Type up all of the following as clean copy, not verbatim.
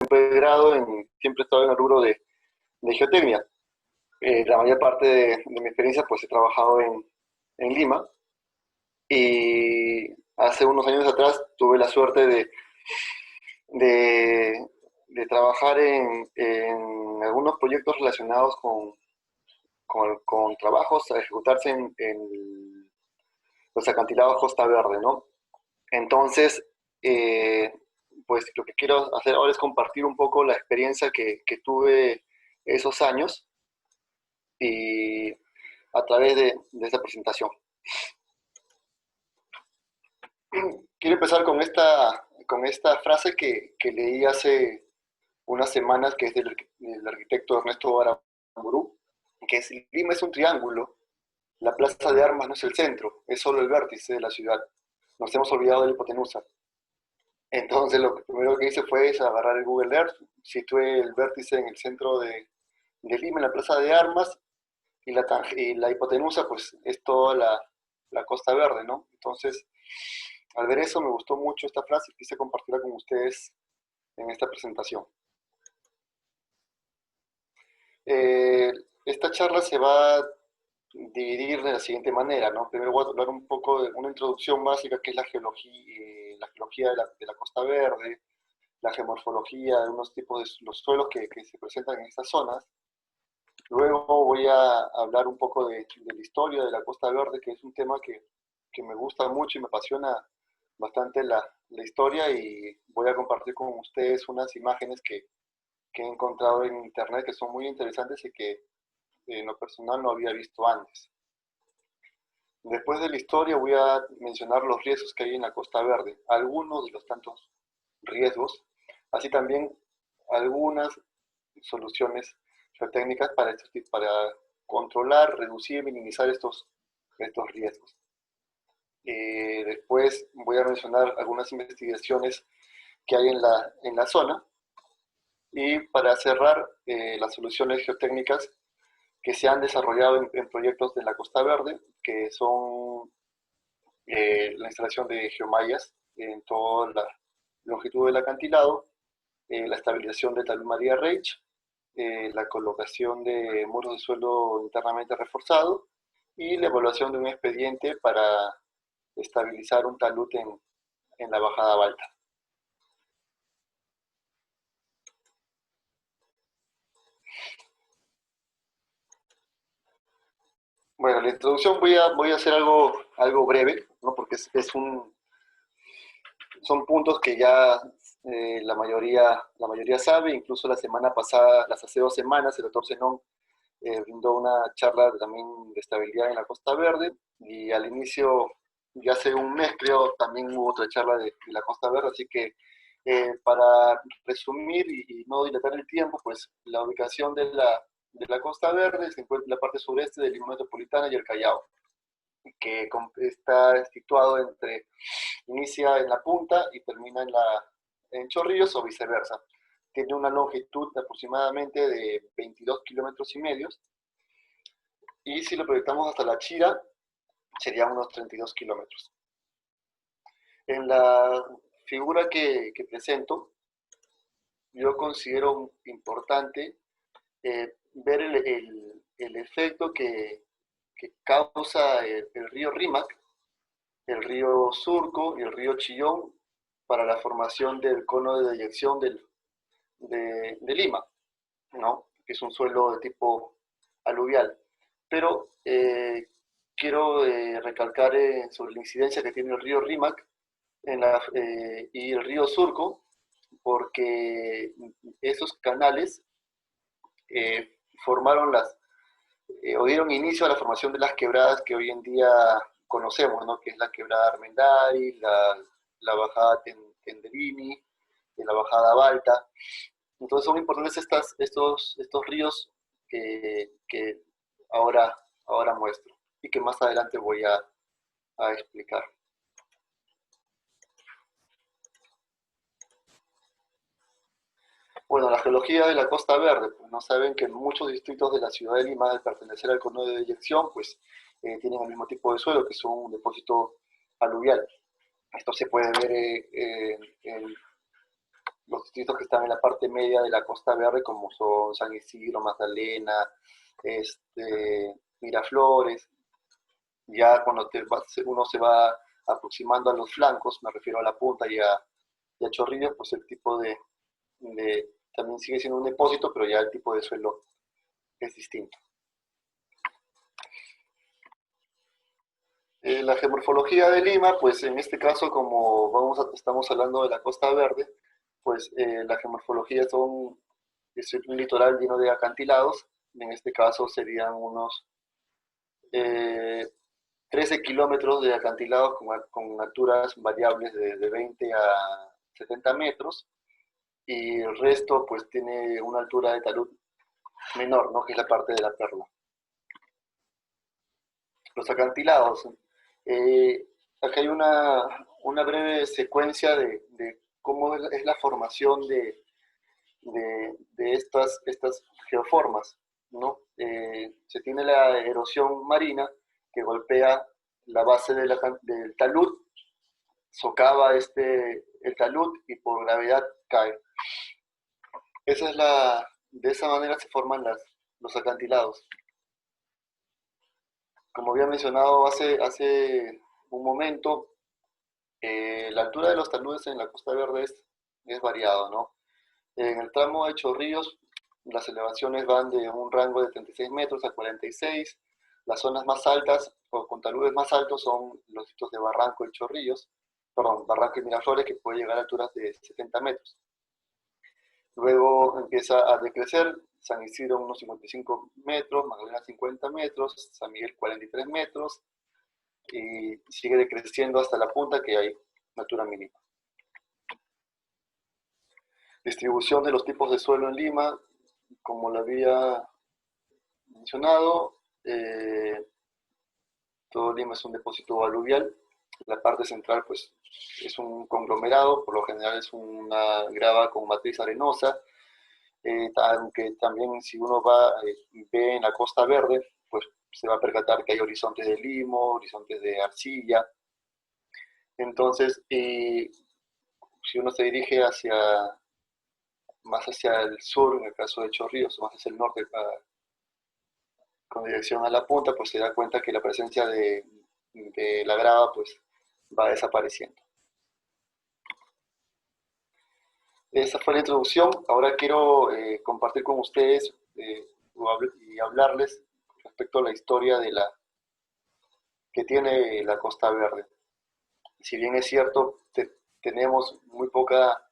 pregrado, siempre he estado en el rubro de geotecnia. La mayor parte de mi experiencia pues he trabajado en Lima y hace unos años atrás tuve la suerte de, de trabajar en algunos proyectos relacionados con trabajos a ejecutarse en los acantilados Costa Verde, ¿no? Entonces, eh, pues lo que quiero hacer ahora es compartir un poco la experiencia que tuve esos años y a través de esta presentación. Quiero empezar con esta frase que leí hace unas semanas, que es del arquitecto Ernesto Aramburú, que es: Lima es un triángulo, la plaza de armas no es el centro, es solo el vértice de la ciudad. Nos hemos olvidado de la hipotenusa. Entonces lo primero que hice fue agarrar el Google Earth, situé el vértice en el centro de Lima, en la plaza de armas, y la hipotenusa pues es toda la Costa Verde, ¿no? Entonces, al ver eso me gustó mucho esta frase y quise compartirla con ustedes en esta presentación. Eh, Esta charla se va a dividir de la siguiente manera, ¿no? Primero voy a hablar un poco de una introducción básica, que es la geología de la Costa Verde, la geomorfología de unos tipos de los suelos que se presentan en estas zonas. Luego voy a hablar un poco de la historia de la Costa Verde, que es un tema que me gusta mucho y me apasiona bastante la historia, y voy a compartir con ustedes unas imágenes que he encontrado en internet que son muy interesantes y que en lo personal no había visto antes. Después de la historia voy a mencionar los riesgos que hay en la Costa Verde, algunos de los tantos riesgos, así también algunas soluciones geotécnicas para controlar, reducir, minimizar estos riesgos. Después voy a mencionar algunas investigaciones que hay en la zona, y para cerrar, las soluciones geotécnicas que se han desarrollado en proyectos de la Costa Verde, que son la instalación de geomallas en toda la longitud del acantilado, la estabilización del talud María Reich, la colocación de muros de suelo internamente reforzado y la evaluación de un expediente para estabilizar un talud en la bajada Balta. Bueno, la introducción voy a hacer algo breve, ¿no? Porque son puntos que ya la mayoría sabe. Incluso la semana pasada, hace 2 semanas, el doctor Zenón brindó una charla también de estabilidad en la Costa Verde, y al inicio, ya hace un mes creo, también hubo otra charla de la Costa Verde, así que para resumir y no dilatar el tiempo, pues la ubicación de la Costa Verde se encuentra en la parte sureste de Lima Metropolitana y el Callao, que está situado inicia en la punta y termina en Chorrillos o viceversa. Tiene una longitud de aproximadamente de 22 kilómetros y medio, y si lo proyectamos hasta La Chira, serían unos 32 kilómetros. En la figura que presento, yo considero importante ver el efecto que causa el río Rímac, el río Surco y el río Chillón para la formación del cono de deyección de Lima, ¿no? Que es un suelo de tipo aluvial. Pero quiero recalcar sobre la incidencia que tiene el río Rímac y el río Surco, porque esos canales formaron o dieron inicio a la formación de las quebradas que hoy en día conocemos, ¿no? Que es la quebrada Armendáriz, la bajada Tenderini, la bajada Balta. Entonces son importantes estos ríos que ahora muestro y que más adelante voy a explicar. Bueno, la geología de la Costa Verde, pues no saben que muchos distritos de la ciudad de Lima, al pertenecer al cono de deyección, pues tienen el mismo tipo de suelo, que son un depósito aluvial. Esto se puede ver los distritos que están en la parte media de la Costa Verde, como son San Isidro, Magdalena, Miraflores. Ya cuando uno se va aproximando a los flancos, me refiero a la punta y a Chorrillos, pues el tipo también sigue siendo un depósito, pero ya el tipo de suelo es distinto. La geomorfología de Lima, pues en este caso, como estamos hablando de la Costa Verde, pues la geomorfología es un litoral lleno de acantilados. En este caso serían unos 13 kilómetros de acantilados con alturas variables de 20 a 70 metros, y el resto pues tiene una altura de talud menor, ¿no? Que es la parte de la perla. Los acantilados. Eh, Acá hay una breve secuencia de cómo es la formación de estas geoformas, ¿no? Se tiene la erosión marina que golpea la base del talud, socava el talud y por gravedad cae. De esa manera se forman los acantilados. Como había mencionado hace un momento, la altura de los taludes en la Costa Verde es variado, ¿no? En el tramo de Chorrillos, las elevaciones van de un rango de 36 metros a 46. Las zonas más altas, o con taludes más altos, son los sitios de Barranco y Chorrillos, perdón, Barranco y Miraflores, que puede llegar a alturas de 70 metros. Luego empieza a decrecer, San Isidro unos 55 metros, Magdalena 50 metros, San Miguel 43 metros, y sigue decreciendo hasta la punta, que hay altura mínima. Distribución de los tipos de suelo en Lima, como lo había mencionado, todo Lima es un depósito aluvial. La parte central pues es un conglomerado, por lo general es una grava con matriz arenosa, aunque también si uno ve en la Costa Verde, pues se va a percatar que hay horizontes de limo, horizontes de arcilla. Entonces, si uno se dirige más hacia el sur, en el caso de Chorrillos, o más hacia el norte, con dirección a la punta, pues se da cuenta que la presencia de la grava pues va desapareciendo. Esa fue la introducción. Ahora quiero compartir con ustedes y hablarles respecto a la historia que tiene la Costa Verde. Si bien es cierto, tenemos muy poca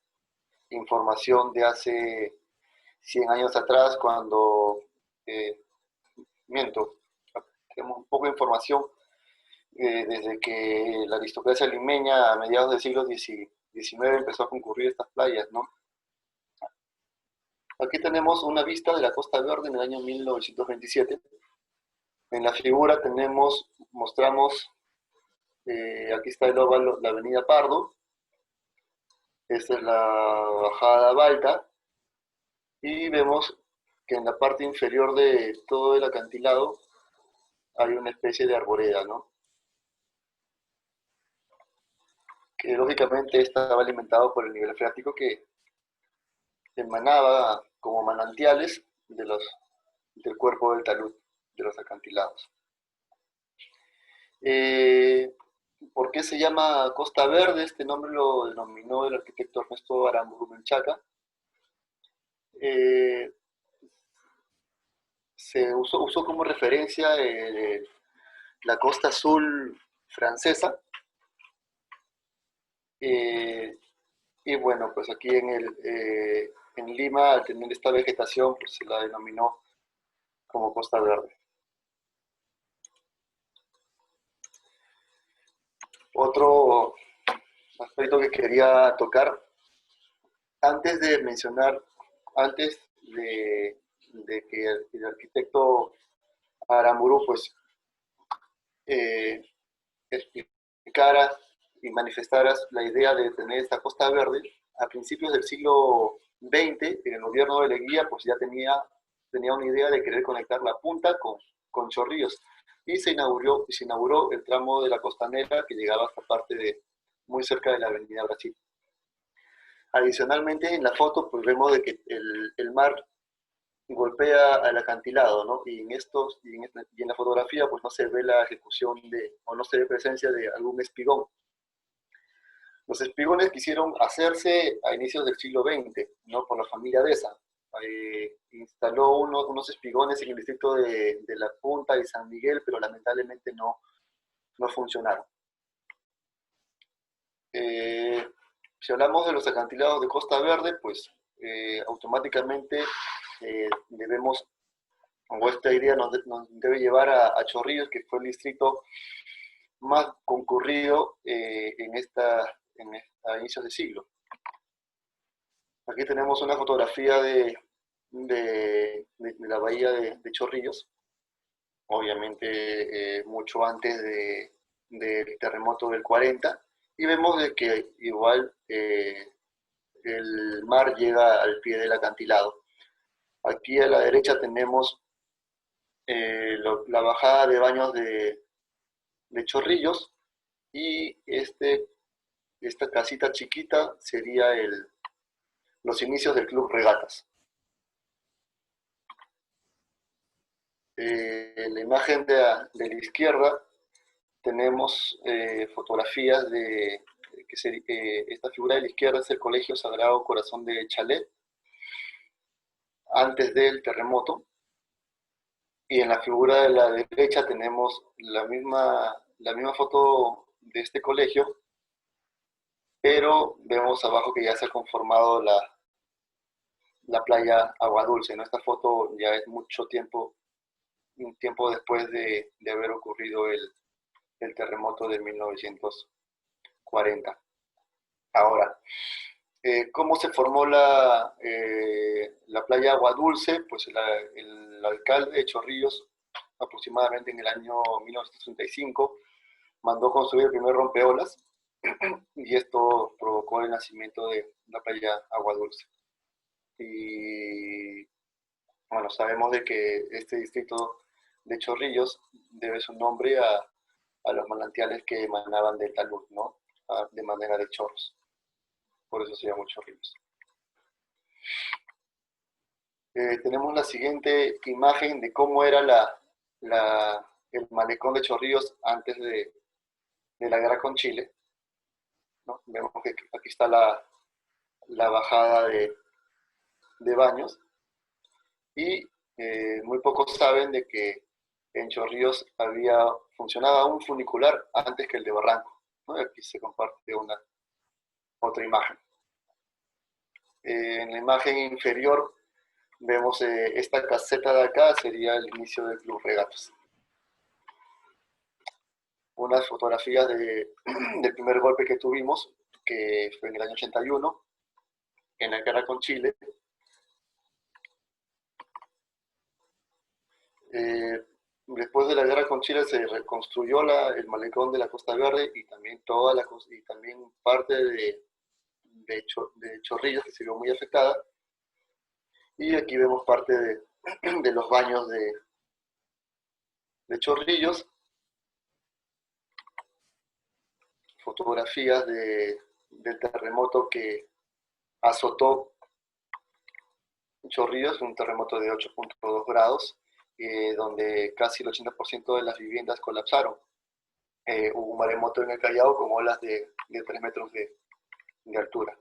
información de hace 100 años atrás, tenemos poca información desde que la aristocracia limeña a mediados del siglo XIX empezó a concurrir estas playas, ¿no? Aquí tenemos una vista de la Costa Verde en el año 1927. En la figura mostramos, aquí está el óvalo, la avenida Pardo, esta es la bajada Balta, y vemos que en la parte inferior de todo el acantilado hay una especie de arboleda, ¿no? Que lógicamente estaba alimentado por el nivel freático que emanaba como manantiales del cuerpo del talud, de los acantilados. ¿Por qué se llama Costa Verde? Este nombre lo denominó el arquitecto Ernesto Aramburu Menchaca. Se usó como referencia la costa azul francesa. Y bueno, pues aquí en Lima, al tener esta vegetación, pues se la denominó como Costa Verde. Otro aspecto que quería tocar, antes de que el arquitecto Aramburu pues explicara y manifestara la idea de tener esta Costa Verde, a principios del siglo XX, en el gobierno de Leguía, pues ya tenía una idea de querer conectar la punta con Chorrillos, y se inauguró el tramo de la costanera que llegaba hasta parte muy cerca de la avenida Brasil. Adicionalmente, en la foto pues vemos de que el mar golpea al acantilado, ¿no? Y en la fotografía pues no se ve la ejecución o no se ve presencia de algún espigón. Los espigones quisieron hacerse a inicios del siglo XX, ¿no? Por la familia Deza. Instaló unos espigones en el distrito de La Punta y San Miguel, pero lamentablemente no funcionaron. Si hablamos de los acantilados de Costa Verde, pues automáticamente debemos, o esta idea nos debe llevar a Chorrillos, que fue el distrito más concurrido a inicios de siglo. Aquí tenemos una fotografía de la bahía de Chorrillos, obviamente mucho antes del terremoto del 40, y vemos de que igual el mar llega al pie del acantilado. Aquí a la derecha tenemos la bajada de baños de Chorrillos, y esta casita chiquita sería los inicios del Club Regatas. En la imagen de la izquierda tenemos fotografías esta figura de la izquierda es el Colegio Sagrado Corazón de Chalet, antes del terremoto, y en la figura de la derecha tenemos la misma foto de este colegio, pero vemos abajo que ya se ha conformado la playa Agua Dulce, ¿no? Esta foto ya es un tiempo después de haber ocurrido el terremoto de 1940. Ahora, ¿cómo se formó la playa Agua Dulce? Pues el alcalde de Chorrillos, aproximadamente en el año 1935, mandó construir el primer rompeolas, y esto provocó el nacimiento de la playa Agua Dulce. Y bueno, sabemos de que este distrito de Chorrillos debe su nombre a los manantiales que emanaban del talud, ¿no? De manera de chorros. Por eso se llamó Chorrillos. Tenemos la siguiente imagen de cómo era el malecón de Chorrillos antes de la guerra con Chile, ¿no? Vemos que aquí está la bajada de baños, y muy pocos saben de que en Chorrillos funcionaba un funicular antes que el de Barranco, ¿no? Aquí se comparte otra imagen. En la imagen inferior vemos esta caseta de acá, sería el inicio del Club Regatas. Unas fotografías del primer golpe que tuvimos, que fue en el año 81, en la guerra con Chile. Después de la guerra con Chile se reconstruyó el malecón de la Costa Verde, y también y también parte de Chorrillos, que se vio muy afectada. Y aquí vemos parte de los baños de Chorrillos, fotografías del terremoto que azotó Chorrillos, un terremoto de 8.2 grados, donde casi el 80% de las viviendas colapsaron. Hubo un maremoto en el Callao con olas de 3 metros de altura.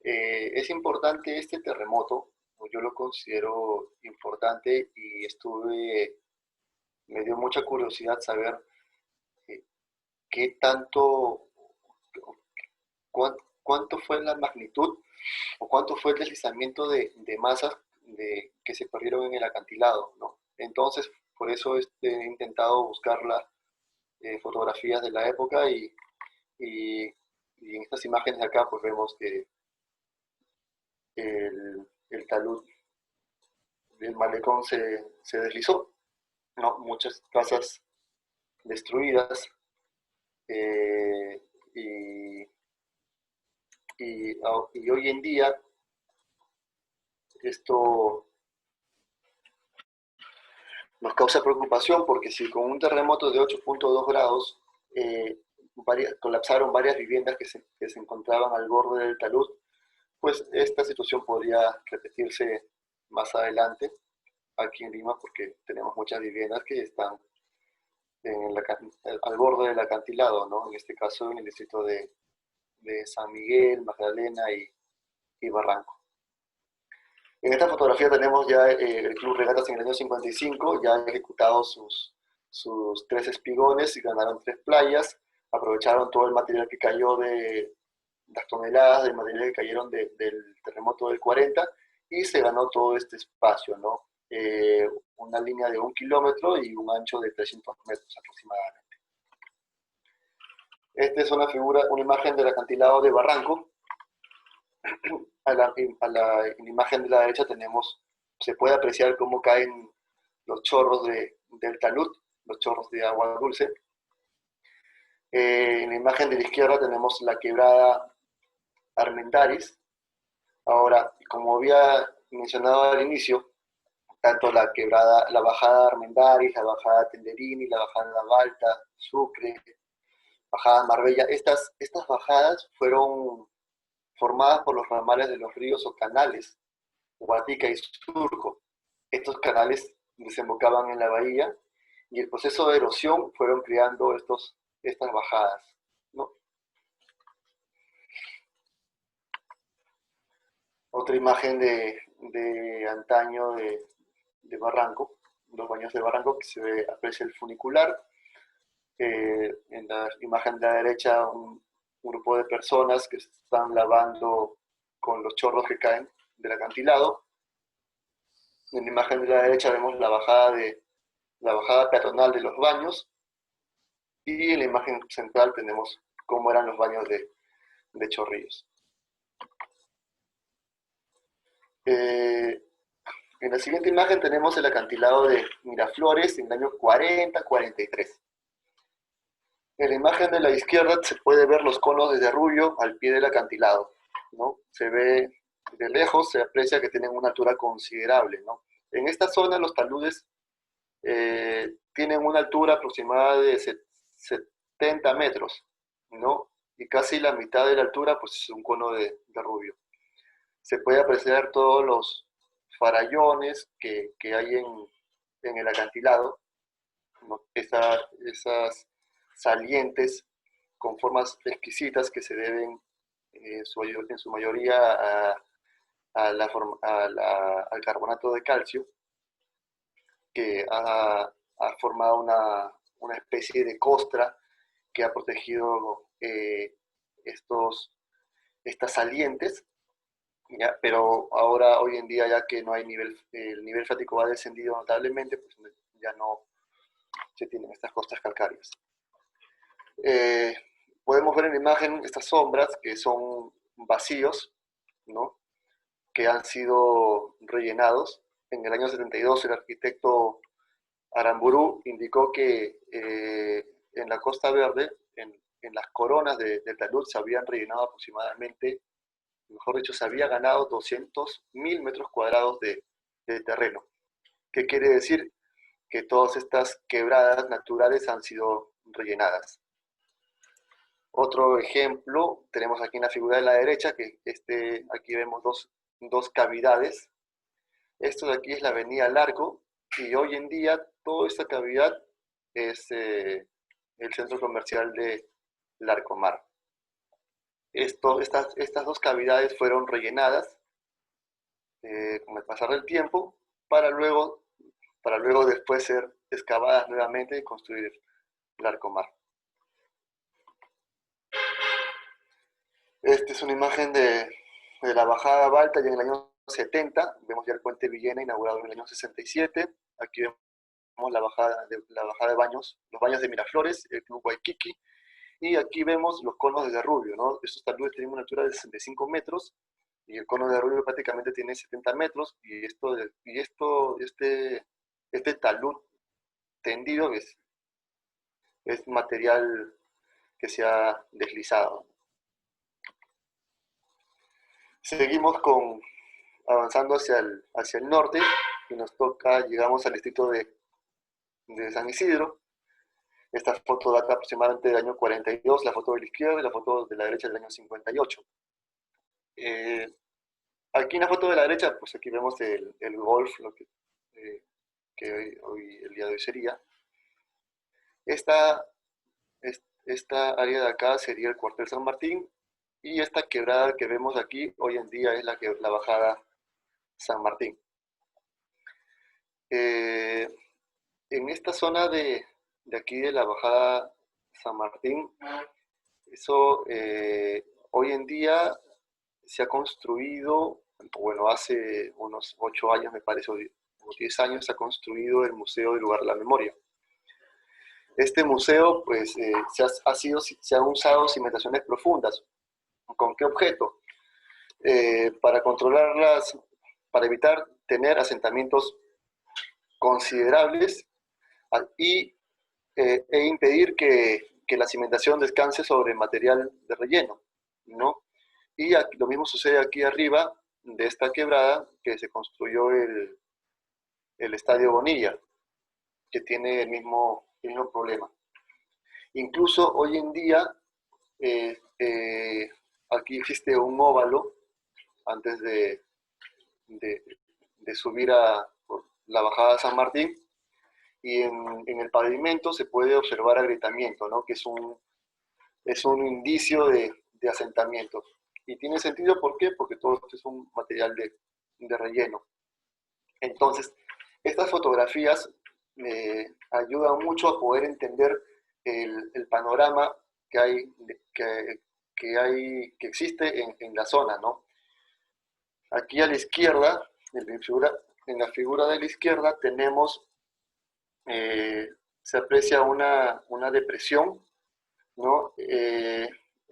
Es importante este terremoto, yo lo considero importante, y me dio mucha curiosidad saber qué tanto, cuánto fue la magnitud, o cuánto fue el deslizamiento de masas que se perdieron en el acantilado, ¿no? Entonces, por eso he intentado buscar las fotografías de la época, y en estas imágenes de acá pues vemos que el talud del malecón se deslizó, ¿no? Muchas casas destruidas, y hoy en día esto nos causa preocupación, porque si con un terremoto de 8.2 grados colapsaron varias viviendas que se encontraban al borde del talud, pues esta situación podría repetirse más adelante aquí en Lima porque tenemos muchas viviendas que están al borde del acantilado, ¿no? En este caso en el distrito de San Miguel, Magdalena y Barranco. En esta fotografía tenemos ya el Club Regatas en el año 55, ya han ejecutado sus 3 espigones y ganaron 3 playas, aprovecharon todo el material que cayó de las toneladas de material que cayeron del terremoto del 40 y se ganó todo este espacio, ¿no? Una línea de 1 kilómetro y un ancho de 300 metros aproximadamente. Esta es una imagen del acantilado de Barranco. En la imagen de la derecha se puede apreciar cómo caen los chorros del talud, los chorros de agua dulce. En la imagen de la izquierda tenemos la quebrada Armendáriz. Ahora, como había mencionado al inicio, tanto la bajada Armendáriz, la bajada Tenderini, la bajada Balta, Sucre, bajada Marbella, estas bajadas fueron formadas por los ramales de los ríos o canales, Guatica y Surco. Estos canales desembocaban en la bahía y el proceso de erosión fueron creando estas bajadas, ¿no? Otra imagen de antaño de Barranco, los baños de Barranco, que se aprecia el funicular. En la imagen de la derecha, un grupo de personas que están lavando con los chorros que caen del acantilado. En la imagen de la derecha vemos la bajada peatonal de los baños. Y en la imagen central tenemos cómo eran los baños de Chorrillos. En la siguiente imagen tenemos el acantilado de Miraflores en el año 40-43. En la imagen de la izquierda se puede ver los conos de derrubio al pie del acantilado, ¿no? Se ve de lejos, se aprecia que tienen una altura considerable, ¿no? En esta zona los taludes tienen una altura aproximada de 70 metros, ¿no? Y casi la mitad de la altura pues es un cono de derrubio. Se puede apreciar todos los farallones que hay en el acantilado, ¿no? Esas salientes con formas exquisitas que se deben en su mayoría al carbonato de calcio, que ha formado una especie de costra que ha protegido estas salientes, ¿ya? Pero ahora, hoy en día, ya que no hay el nivel freático ha descendido notablemente, pues ya no se tienen estas costras calcáreas. Podemos ver en la imagen estas sombras que son vacíos, ¿no? Que han sido rellenados. En el año 72 el arquitecto Aramburu indicó que en la Costa Verde, en las coronas del talud se habían rellenado aproximadamente, mejor dicho, se había ganado 200.000 metros cuadrados de terreno. ¿Qué quiere decir? Que todas estas quebradas naturales han sido rellenadas. Otro ejemplo, tenemos aquí en la figura de la derecha, que aquí vemos dos cavidades. Esto de aquí es la avenida Larco, y hoy en día toda esta cavidad es el centro comercial de Larcomar. Estas dos cavidades fueron rellenadas con el pasar del tiempo para luego después ser excavadas nuevamente y construir Larcomar. Esta es una imagen de la bajada Balta ya en el año 70. Vemos ya el puente Villena inaugurado en el año 67. Aquí vemos la bajada de baños, los baños de Miraflores, el Club Waikiki. Y aquí vemos los conos de derrubio, ¿no? Estos taludes tienen una altura de 65 metros y el cono de derrubio prácticamente tiene 70 metros. Y este talud tendido es material que se ha deslizado. Seguimos avanzando hacia el norte y llegamos al distrito de San Isidro. Esta foto data aproximadamente del año 42, la foto de la izquierda y la foto de la derecha del año 58. Aquí en la foto de la derecha, pues aquí vemos el golf, lo que hoy, el día de hoy sería. Esta, esta área de acá sería el cuartel San Martín, y esta quebrada que vemos aquí hoy en día es la bajada San Martín. En esta zona de aquí de la bajada San Martín, eso hoy en día se ha construido, bueno, hace unos 8 años me parece, o 10 años, se ha construido el Museo del Lugar de la Memoria. Este museo, pues, se han usado cimentaciones profundas. ¿Con qué objeto? Para controlarlas, para evitar tener asentamientos considerables e impedir que la cimentación descanse sobre material de relleno, ¿no? Y aquí, lo mismo sucede aquí arriba de esta quebrada, que se construyó el Estadio Bonilla, que tiene el mismo problema. Incluso hoy en día, eh, eh, aquí existe un óvalo antes de, de subir a la bajada de San Martín, y en el pavimento se puede observar agrietamiento, ¿no? Que es un indicio de asentamiento. Y tiene sentido, ¿por qué? Porque todo esto es un material de relleno. Entonces, estas fotografías ayudan mucho a poder entender el panorama que hay, que existe en la zona, ¿no? Aquí a la izquierda, en la figura de la izquierda, tenemos, se aprecia una depresión, ¿no?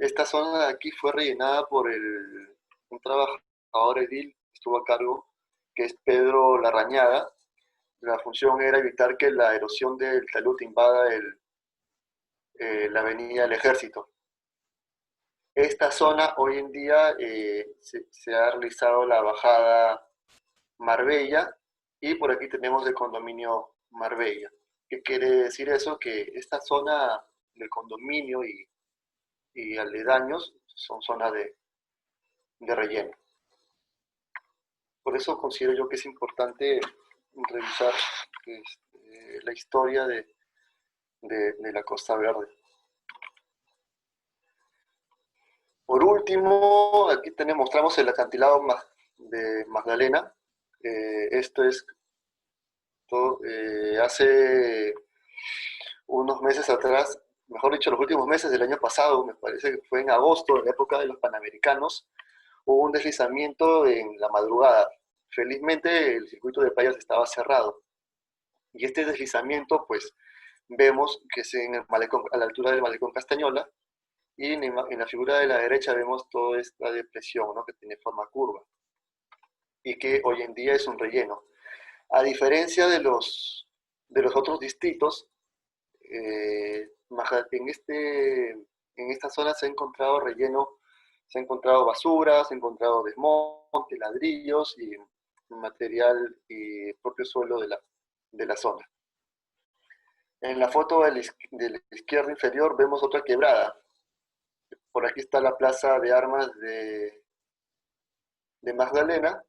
Esta zona de aquí fue rellenada por un trabajador edil que estuvo a cargo, que es Pedro Larrañaga. La función era evitar que la erosión del talud invada la avenida del Ejército. Esta zona hoy en día se ha realizado la bajada Marbella, y por aquí tenemos el condominio Marbella. ¿Qué quiere decir eso? Que esta zona del condominio y aledaños son zonas de relleno. Por eso considero yo que es importante revisar la historia de la Costa Verde. Por último, aquí mostramos el acantilado de Magdalena. Esto es todo, hace unos meses atrás, mejor dicho, los últimos meses del año pasado, me parece que fue en agosto, en la época de los Panamericanos, hubo un deslizamiento en la madrugada. Felizmente el circuito de playas estaba cerrado, y este deslizamiento, pues, vemos que es en el malecón, a la altura del malecón Castañola, y en la figura de la derecha vemos toda esta depresión, ¿no? Que tiene forma curva, y que hoy en día es un relleno. A diferencia de los otros distritos, en esta zona se ha encontrado relleno, se ha encontrado basura, se ha encontrado desmonte, ladrillos y material y propio suelo de la zona. En la foto de la izquierda inferior vemos otra quebrada. Por aquí está la plaza de armas de Magdalena,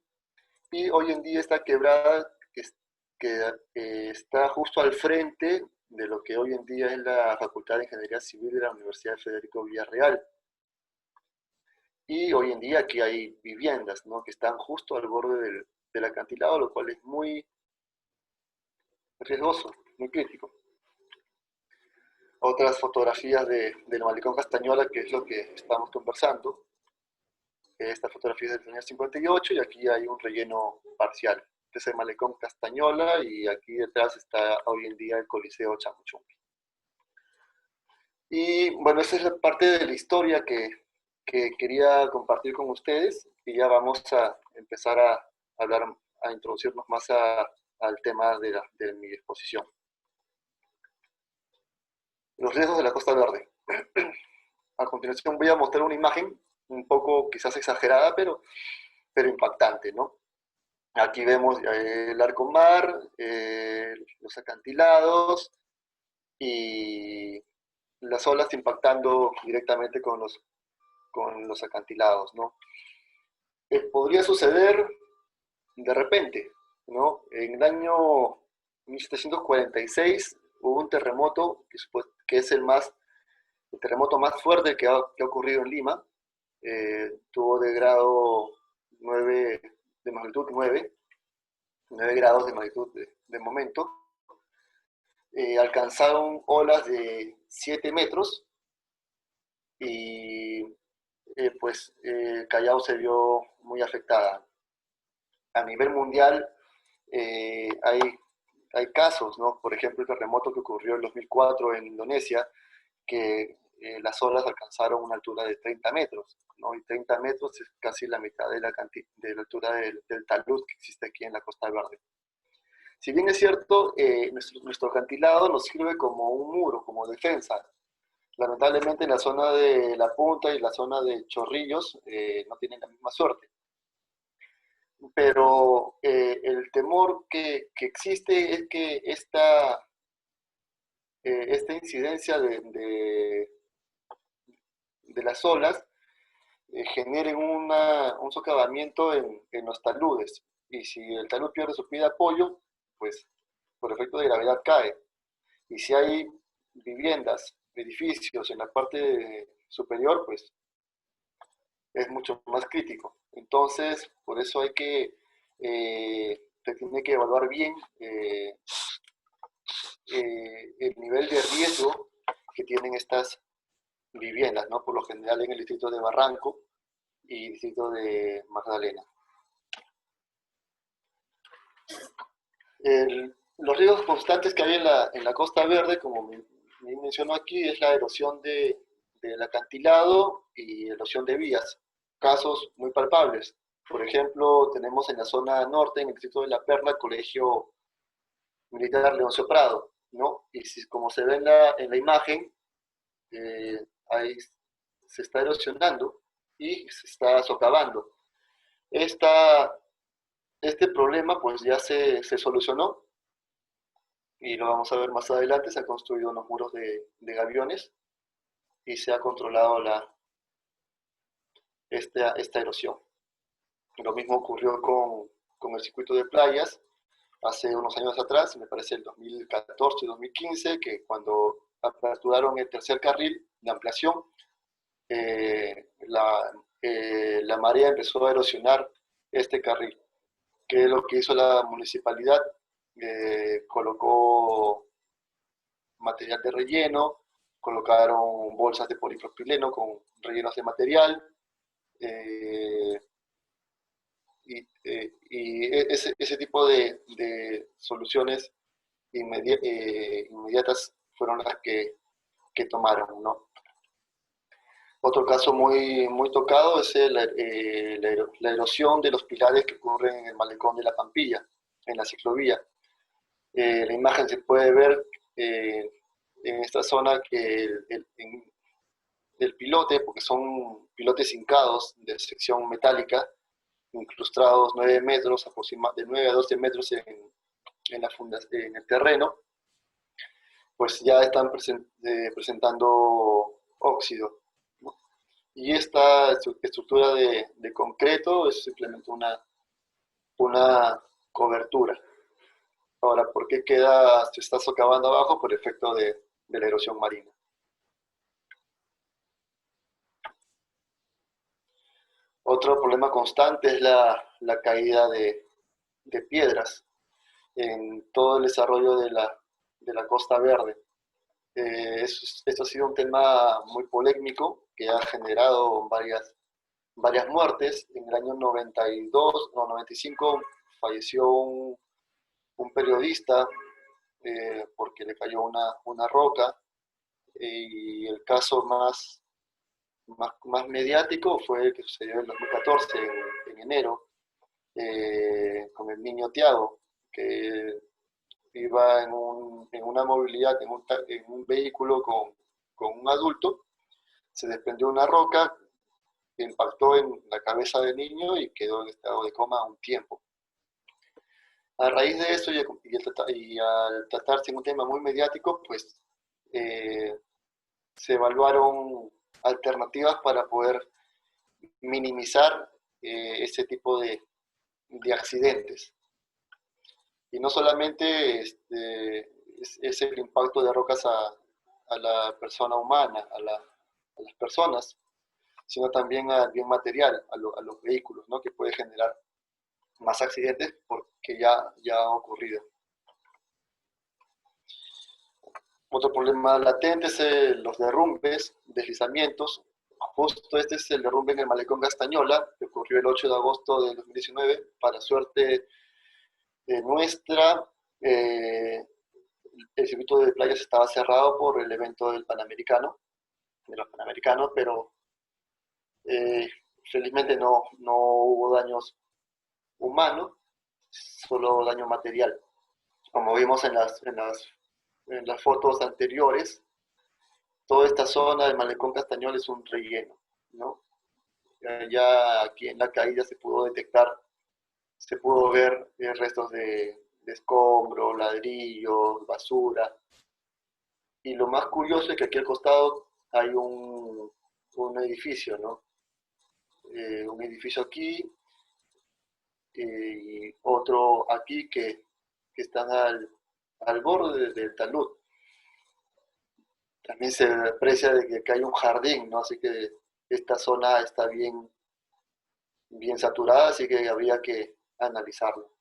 y hoy en día esta quebrada está justo al frente de lo que hoy en día es la Facultad de Ingeniería Civil de la Universidad Federico Villarreal. Y hoy en día aquí hay viviendas, ¿no? Que están justo al borde del acantilado, lo cual es muy riesgoso, muy crítico. Otras fotografías del malecón Castañola, que es lo que estamos conversando. Esta fotografía es del año 58, y aquí hay un relleno parcial. Este es el malecón Castañola, y aquí detrás está hoy en día el Coliseo Chamuchumbi. Y bueno, esa es la parte de la historia que quería compartir con ustedes, y ya vamos a empezar a hablar, a introducirnos más al tema de mi exposición. Los riesgos de la Costa Verde. A continuación voy a mostrar una imagen un poco quizás exagerada, pero impactante, ¿no? Aquí vemos el Arcomar, los acantilados, y las olas impactando directamente con los acantilados, ¿no? Podría suceder de repente, ¿no? En el año 1746 hubo un terremoto que es el terremoto más fuerte que ha ocurrido en Lima. Tuvo de grado 9, de magnitud 9 grados de magnitud de momento. Alcanzaron olas de 7 metros y Callao se vio muy afectada. A nivel mundial hay casos, ¿no? Por ejemplo, el terremoto que ocurrió en 2004 en Indonesia, que las olas alcanzaron una altura de 30 metros, ¿no? Y 30 metros es casi la mitad de la altura del talud que existe aquí en la Costa Verde. Si bien es cierto, nuestro acantilado nos sirve como un muro, como defensa. Lamentablemente en la zona de La Punta y la zona de Chorrillos no tienen la misma suerte. Pero el temor que existe es que esta incidencia de las olas generen un socavamiento en los taludes. Y si el talud pierde su pie de apoyo, pues por efecto de gravedad cae. Y si hay viviendas, edificios en la parte superior, pues es mucho más crítico. Entonces, por eso se tiene que evaluar bien el nivel de riesgo que tienen estas viviendas, ¿no? Por lo general en el distrito de Barranco y distrito de Magdalena. Los riesgos constantes que hay en la Costa Verde, como me mencionó aquí, es la erosión del acantilado y erosión de vías. Casos muy palpables. Por ejemplo, tenemos en la zona norte, en el distrito de La Perla, el Colegio Militar Leoncio Prado, ¿no? Y como se ve en la imagen, ahí se está erosionando y se está socavando. Este problema pues ya se solucionó y lo vamos a ver más adelante. Se han construido unos muros de gaviones y se ha controlado esta erosión. Lo mismo ocurrió con el circuito de playas hace unos años atrás, me parece el 2014 y 2015, que cuando aperturaron el tercer carril de ampliación, la marea empezó a erosionar este carril, que es lo que hizo la municipalidad. Colocó material de relleno, colocaron bolsas de polipropileno con rellenos de material, y ese tipo de soluciones inmediatas fueron las que tomaron, ¿no? Otro caso muy tocado es la erosión de los pilares que ocurren en el malecón de la Pampilla, en la ciclovía. La imagen se puede ver en esta zona que el pilote, porque son pilotes hincados de sección metálica, incrustados 9 metros, de 9 a 12 metros en el terreno, pues ya están presentando óxido, ¿no? Y esta estructura de concreto es simplemente una cobertura. Ahora, ¿por qué se está socavando abajo? Por efecto de la erosión marina. Otro problema constante es la caída de piedras en todo el desarrollo de la Costa Verde. Esto ha sido un tema muy polémico que ha generado varias muertes. En el año 92 o 95 falleció un periodista porque le cayó una roca, y el caso más mediático fue el que sucedió en 2014, en enero, con el niño Tiago, que iba en una movilidad, en un vehículo con un adulto. Se desprendió una roca, impactó en la cabeza del niño y quedó en estado de coma un tiempo. A raíz de eso y al tratarse de un tema muy mediático, pues se evaluaron alternativas para poder minimizar ese tipo de accidentes. Y no solamente es el impacto de rocas a la persona humana, a las personas, sino también al bien material, a los vehículos, ¿no? Que puede generar más accidentes porque ya ha ocurrido. Otro problema latente es los derrumbes, deslizamientos. Justo este es el derrumbe en el Malecón Castañola, que ocurrió el 8 de agosto de 2019. Para suerte nuestra, el circuito de playas estaba cerrado por el evento del Panamericano, de los Panamericanos, pero felizmente no hubo daños humanos, solo daño material. Como vimos en las fotos anteriores, toda esta zona del Malecón Castañol es un relleno, ¿no? Ya aquí en la caída se pudo detectar, se pudo ver restos de escombros, ladrillos, basura. Y lo más curioso es que aquí al costado hay un edificio, ¿no? Un edificio aquí y otro aquí que están al borde del talud. También se aprecia de que acá hay un jardín, ¿no? Así que esta zona está bien saturada, así que habría que analizarlo.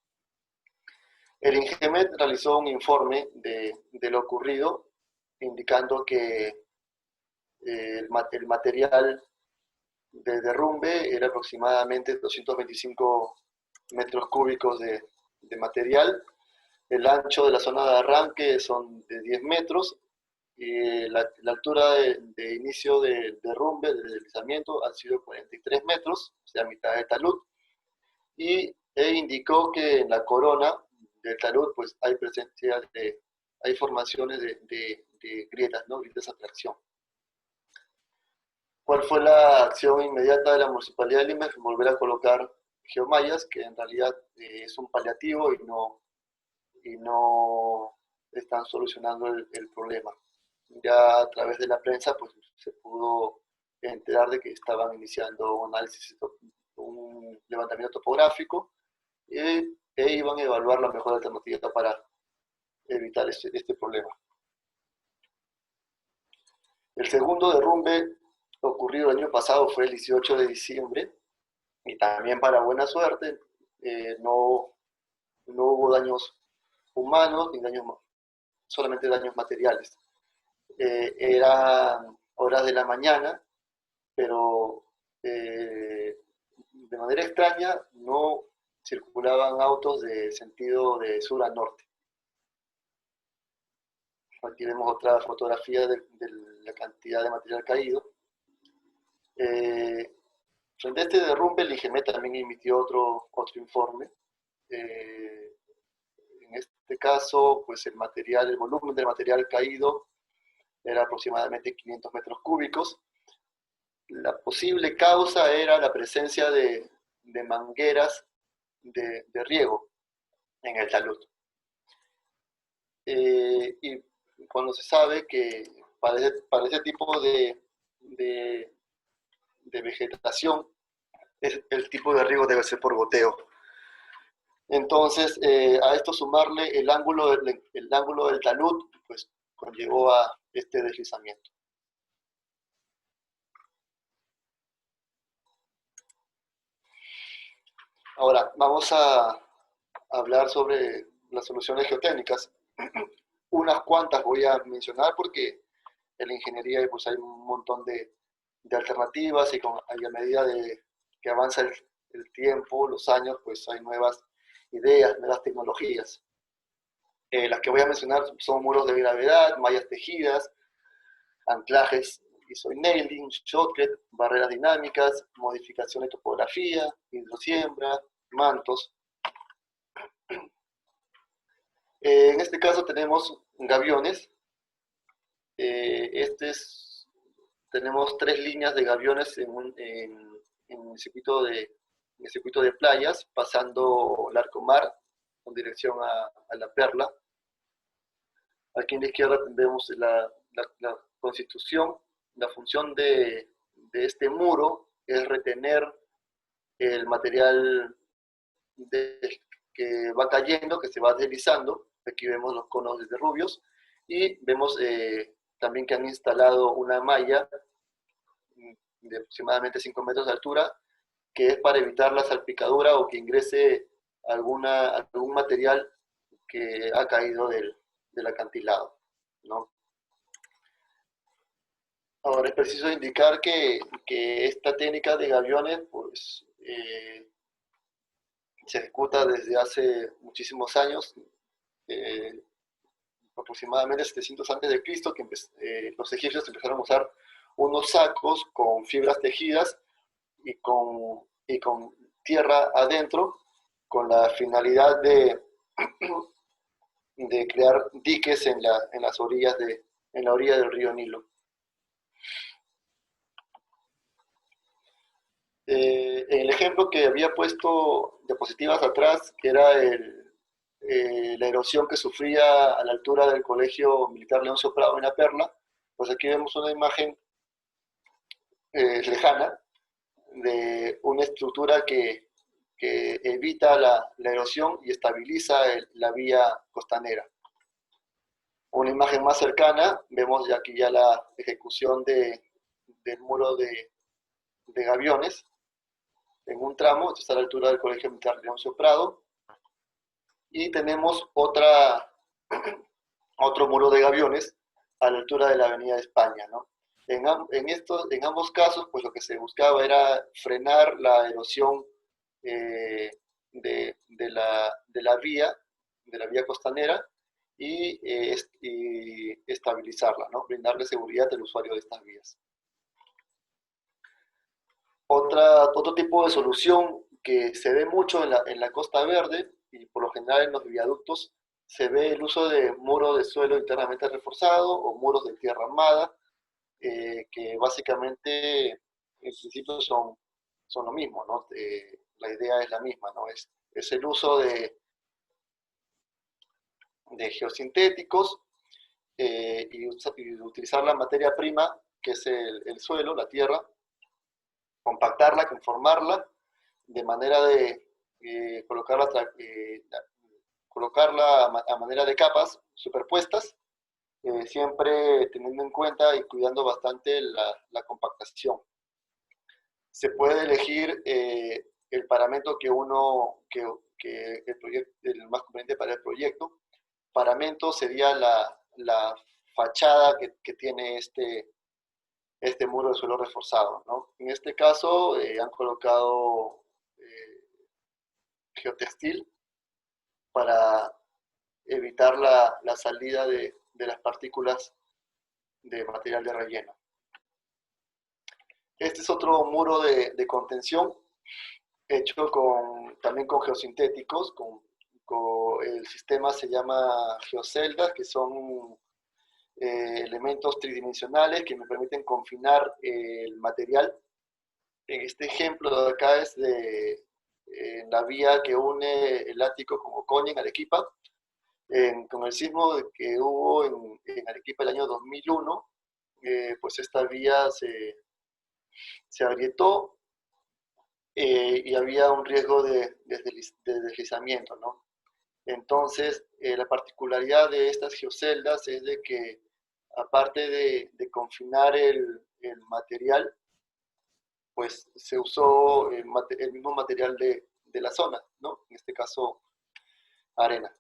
El INGEMET realizó un informe de lo ocurrido, indicando que el material de derrumbe era aproximadamente 225 metros cúbicos de material. El ancho de la zona de arranque son de 10 metros y la altura de inicio del derrumbe, del deslizamiento, ha sido 43 metros, o sea, mitad de talud. E indicó que en la corona del talud pues hay presencia hay formaciones de grietas, ¿no? Grietas de atracción. ¿Cuál fue la acción inmediata de la Municipalidad de Lima? Volver a colocar geomallas, que en realidad es un paliativo y no están solucionando el problema. Ya a través de la prensa pues se pudo enterar de que estaban iniciando un análisis, un levantamiento topográfico e iban a evaluar la mejor alternativa para evitar este problema. El segundo derrumbe ocurrido el año pasado fue el 18 de diciembre y también para buena suerte no hubo daños humanos ni solamente daños materiales. Eran horas de la mañana, pero de manera extraña no circulaban autos de sentido de sur a norte. Aquí vemos otra fotografía de la cantidad de material caído. Frente a este derrumbe, el IGEMET también emitió otro informe. En este caso, pues el volumen del material caído era aproximadamente 500 metros cúbicos. La posible causa era la presencia de mangueras de riego en el talud. Y cuando se sabe que para ese tipo de vegetación, el tipo de riego debe ser por goteo. Entonces, a esto sumarle el ángulo del talud, pues conllevó a este deslizamiento. Ahora, vamos a hablar sobre las soluciones geotécnicas. Unas cuantas voy a mencionar porque en la ingeniería pues hay un montón de alternativas y a medida que avanza el tiempo, los años, pues hay nuevas ideas, nuevas tecnologías. Las que voy a mencionar son muros de gravedad, mallas tejidas, anclajes iso-nailing, shotcrete, barreras dinámicas, modificación de topografía, hidrosiembra, mantos. En este caso tenemos gaviones. Tenemos 3 líneas de gaviones en el circuito de playas, pasando Larcomar con dirección a La Perla. Aquí en la izquierda vemos la la constitución, la función de este muro es retener el material que va cayendo, que se va deslizando. Aquí vemos los conos de rubios y vemos también que han instalado una malla de aproximadamente 5 metros de altura, que es para evitar la salpicadura o que ingrese algún material que ha caído del acantilado, ¿no? Ahora es preciso indicar que esta técnica de gaviones pues, se ejecuta desde hace muchísimos años, aproximadamente 700 antes de Cristo, que los egipcios empezaron a usar unos sacos con fibras tejidas y con tierra adentro, con la finalidad de crear diques en las orillas en la orilla del río Nilo. En el ejemplo que había puesto diapositivas atrás, que era la erosión que sufría a la altura del Colegio Militar Leoncio Prado en La Perla, pues aquí vemos una imagen lejana de una estructura que evita la erosión y estabiliza la vía costanera. Una imagen más cercana, vemos ya aquí ya la ejecución del muro de gaviones en un tramo. Esto está a la altura del Colegio Militar Leoncio Prado, y tenemos otro muro de gaviones a la altura de la Avenida de España, ¿no? En ambos casos, pues lo que se buscaba era frenar la erosión de la vía costanera y estabilizarla, ¿no? Brindarle seguridad al usuario de estas vías. Otro tipo de solución que se ve mucho en la Costa Verde y por lo general en los viaductos, se ve el uso de muros de suelo internamente reforzado o muros de tierra armada, que básicamente en principio son lo mismo, ¿no? La idea es la misma, ¿no? Es el uso de geosintéticos y utilizar la materia prima, que es el suelo, la tierra, compactarla, conformarla, de manera de colocarla a manera de capas superpuestas, siempre teniendo en cuenta y cuidando bastante la compactación. Se puede elegir el paramento que el más conveniente para el proyecto. Paramento sería la fachada que tiene este muro de suelo reforzado, ¿no? En este caso han colocado geotextil para evitar la salida de las partículas de material de relleno. Este es otro muro de contención hecho también con geosintéticos. El sistema se llama geoceldas, que son elementos tridimensionales que me permiten confinar el material. En este ejemplo de acá es la vía que une el Ático con Ocoña en Arequipa. Con el sismo que hubo en Arequipa el año 2001, pues esta vía se agrietó y había un riesgo de deslizamiento, ¿no? Entonces, la particularidad de estas geoceldas es de que, aparte de confinar el material, pues se usó el mismo material de la zona, ¿no? En este caso, arena.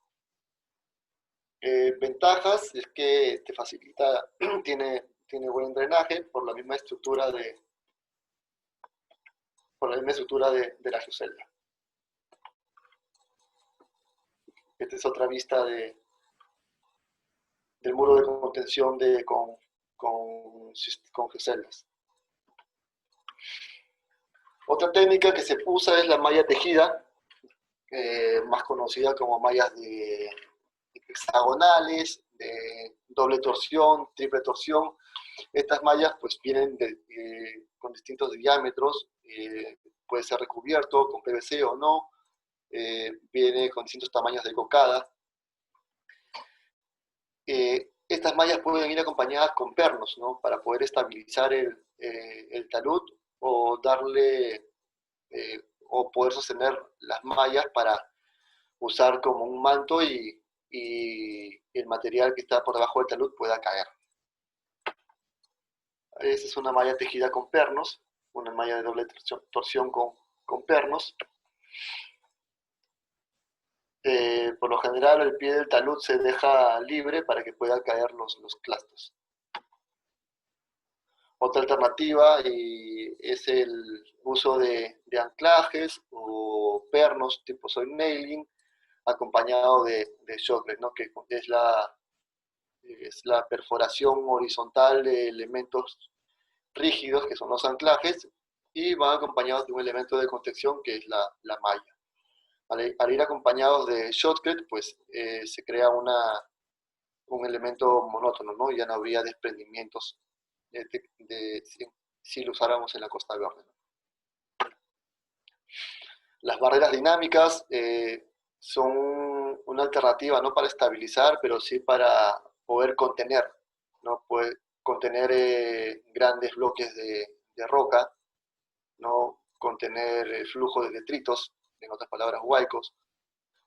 Ventajas es que te facilita, tiene buen drenaje por la misma estructura de la geocelda. Esta es otra vista del muro de contención con geoceldas. Otra técnica que se usa es la malla tejida, más conocida como mallas hexagonales, de doble torsión, triple torsión. Estas mallas pues vienen con distintos diámetros, puede ser recubierto con PVC o no, viene con distintos tamaños de cocada. Estas mallas pueden ir acompañadas con pernos, ¿no? Para poder estabilizar el talud o darle, o poder sostener las mallas para usar como un manto y el material que está por debajo del talud pueda caer. Esta es una malla tejida con pernos, una malla de doble torsión con pernos. Por lo general el pie del talud se deja libre para que puedan caer los clastos. Otra alternativa es el uso de anclajes o pernos tipo soil nailing acompañado de shotcrete, ¿no? Que es la perforación horizontal de elementos rígidos, que son los anclajes, y van acompañados de un elemento de contención, que es la malla. Al ir acompañados de shotcrete, pues se crea un elemento monótono, ¿no? Ya no habría desprendimientos si lo usáramos en la Costa Verde. Las barreras dinámicas son una alternativa no para estabilizar, pero sí para poder contener, ¿no? Poder contener grandes bloques de roca, ¿no? Contener el flujo de detritos, en otras palabras, huaicos.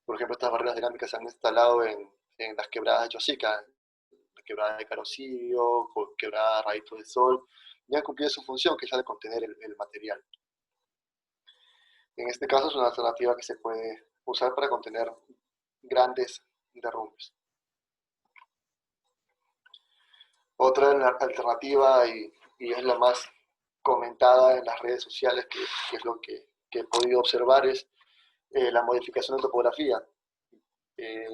Por ejemplo, estas barreras dinámicas se han instalado en las quebradas de Chosica, la quebrada de Carocillo, quebrada de Rayito de Sol, y han cumplido su función, que es la de contener el material. En este caso es una alternativa que se puede usar para contener grandes derrumbes. Otra alternativa, y es la más comentada en las redes sociales, que es lo que he podido observar, es la modificación de topografía.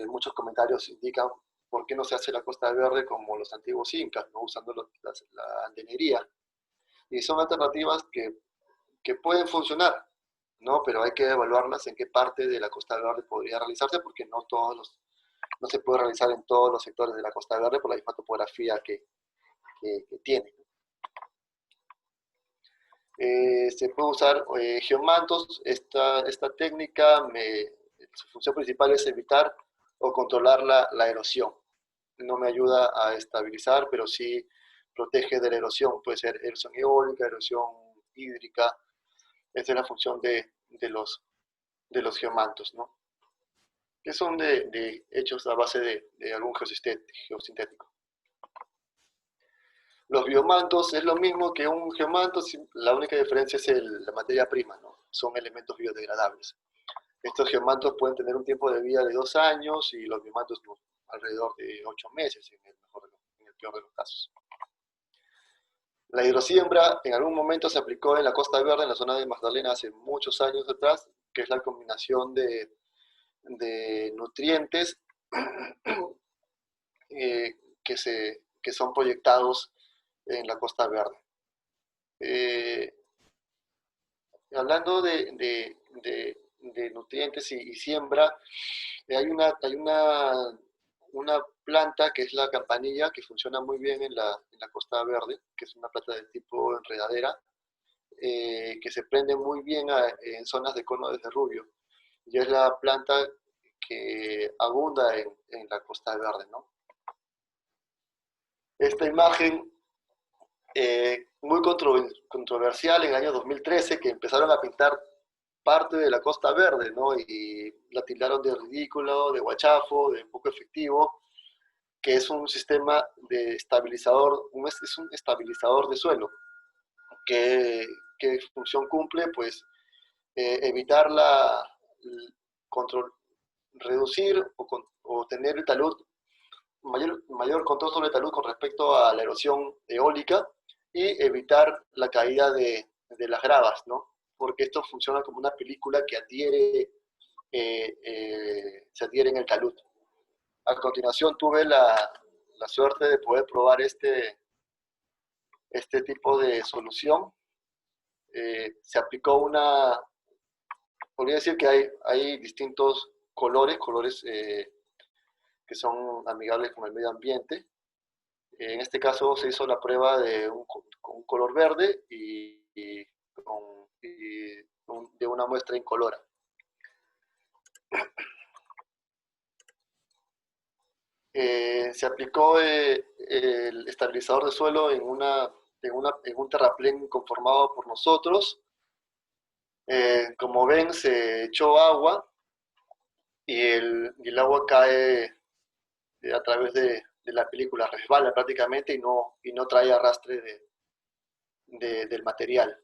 Muchos comentarios indican por qué no se hace la Costa Verde como los antiguos incas, ¿no? Usando la andenería. Y son alternativas que pueden funcionar, ¿no? Pero hay que evaluarlas en qué parte de la Costa Verde podría realizarse, porque no se puede realizar en todos los sectores de la Costa Verde por la misma topografía que tiene. Se puede usar geomantos. Esta técnica, su función principal es evitar o controlar la erosión. No me ayuda a estabilizar, pero sí protege de la erosión. Puede ser erosión eólica, erosión hídrica. Esa es la función de los geomantos, ¿no? Que son hechos a base de algún geosintético. Los biomantos es lo mismo que un geomanto, la única diferencia es la materia prima, ¿no? Son elementos biodegradables. Estos geomantos pueden tener un tiempo de vida de 2 años y los biomantos alrededor de 8 meses en el peor de los casos. La hidrosiembra en algún momento se aplicó en la Costa Verde, en la zona de Magdalena, hace muchos años atrás, que es la combinación de nutrientes que son proyectados en la Costa Verde. Hablando de nutrientes y siembra, hay una planta que es la campanilla, que funciona muy bien en la Costa Verde, que es una planta del tipo enredadera, que se prende muy bien en zonas de cono de rubio. Y es la planta que abunda en la Costa Verde, ¿no? Esta imagen, muy controversial en el año 2013, que empezaron a pintar parte de la Costa Verde, ¿no? Y la tildaron de ridículo, de guachafo, de poco efectivo, que es un sistema de estabilizador, es un estabilizador de suelo. ¿Qué función cumple? Pues evitar reducir o tener el talud, mayor control sobre el talud con respecto a la erosión eólica y evitar la caída de las gravas, ¿no? Porque esto funciona como una película que se adhiere en el talud. A continuación tuve la suerte de poder probar este tipo de solución. Se aplicó podría decir que hay distintos colores que son amigables con el medio ambiente. En este caso se hizo la prueba con un color verde y de una muestra incolora. Se aplicó el estabilizador de suelo en un terraplén conformado por nosotros. Como ven, se echó agua y el agua cae a través de la película, resbala prácticamente y no trae arrastre del material.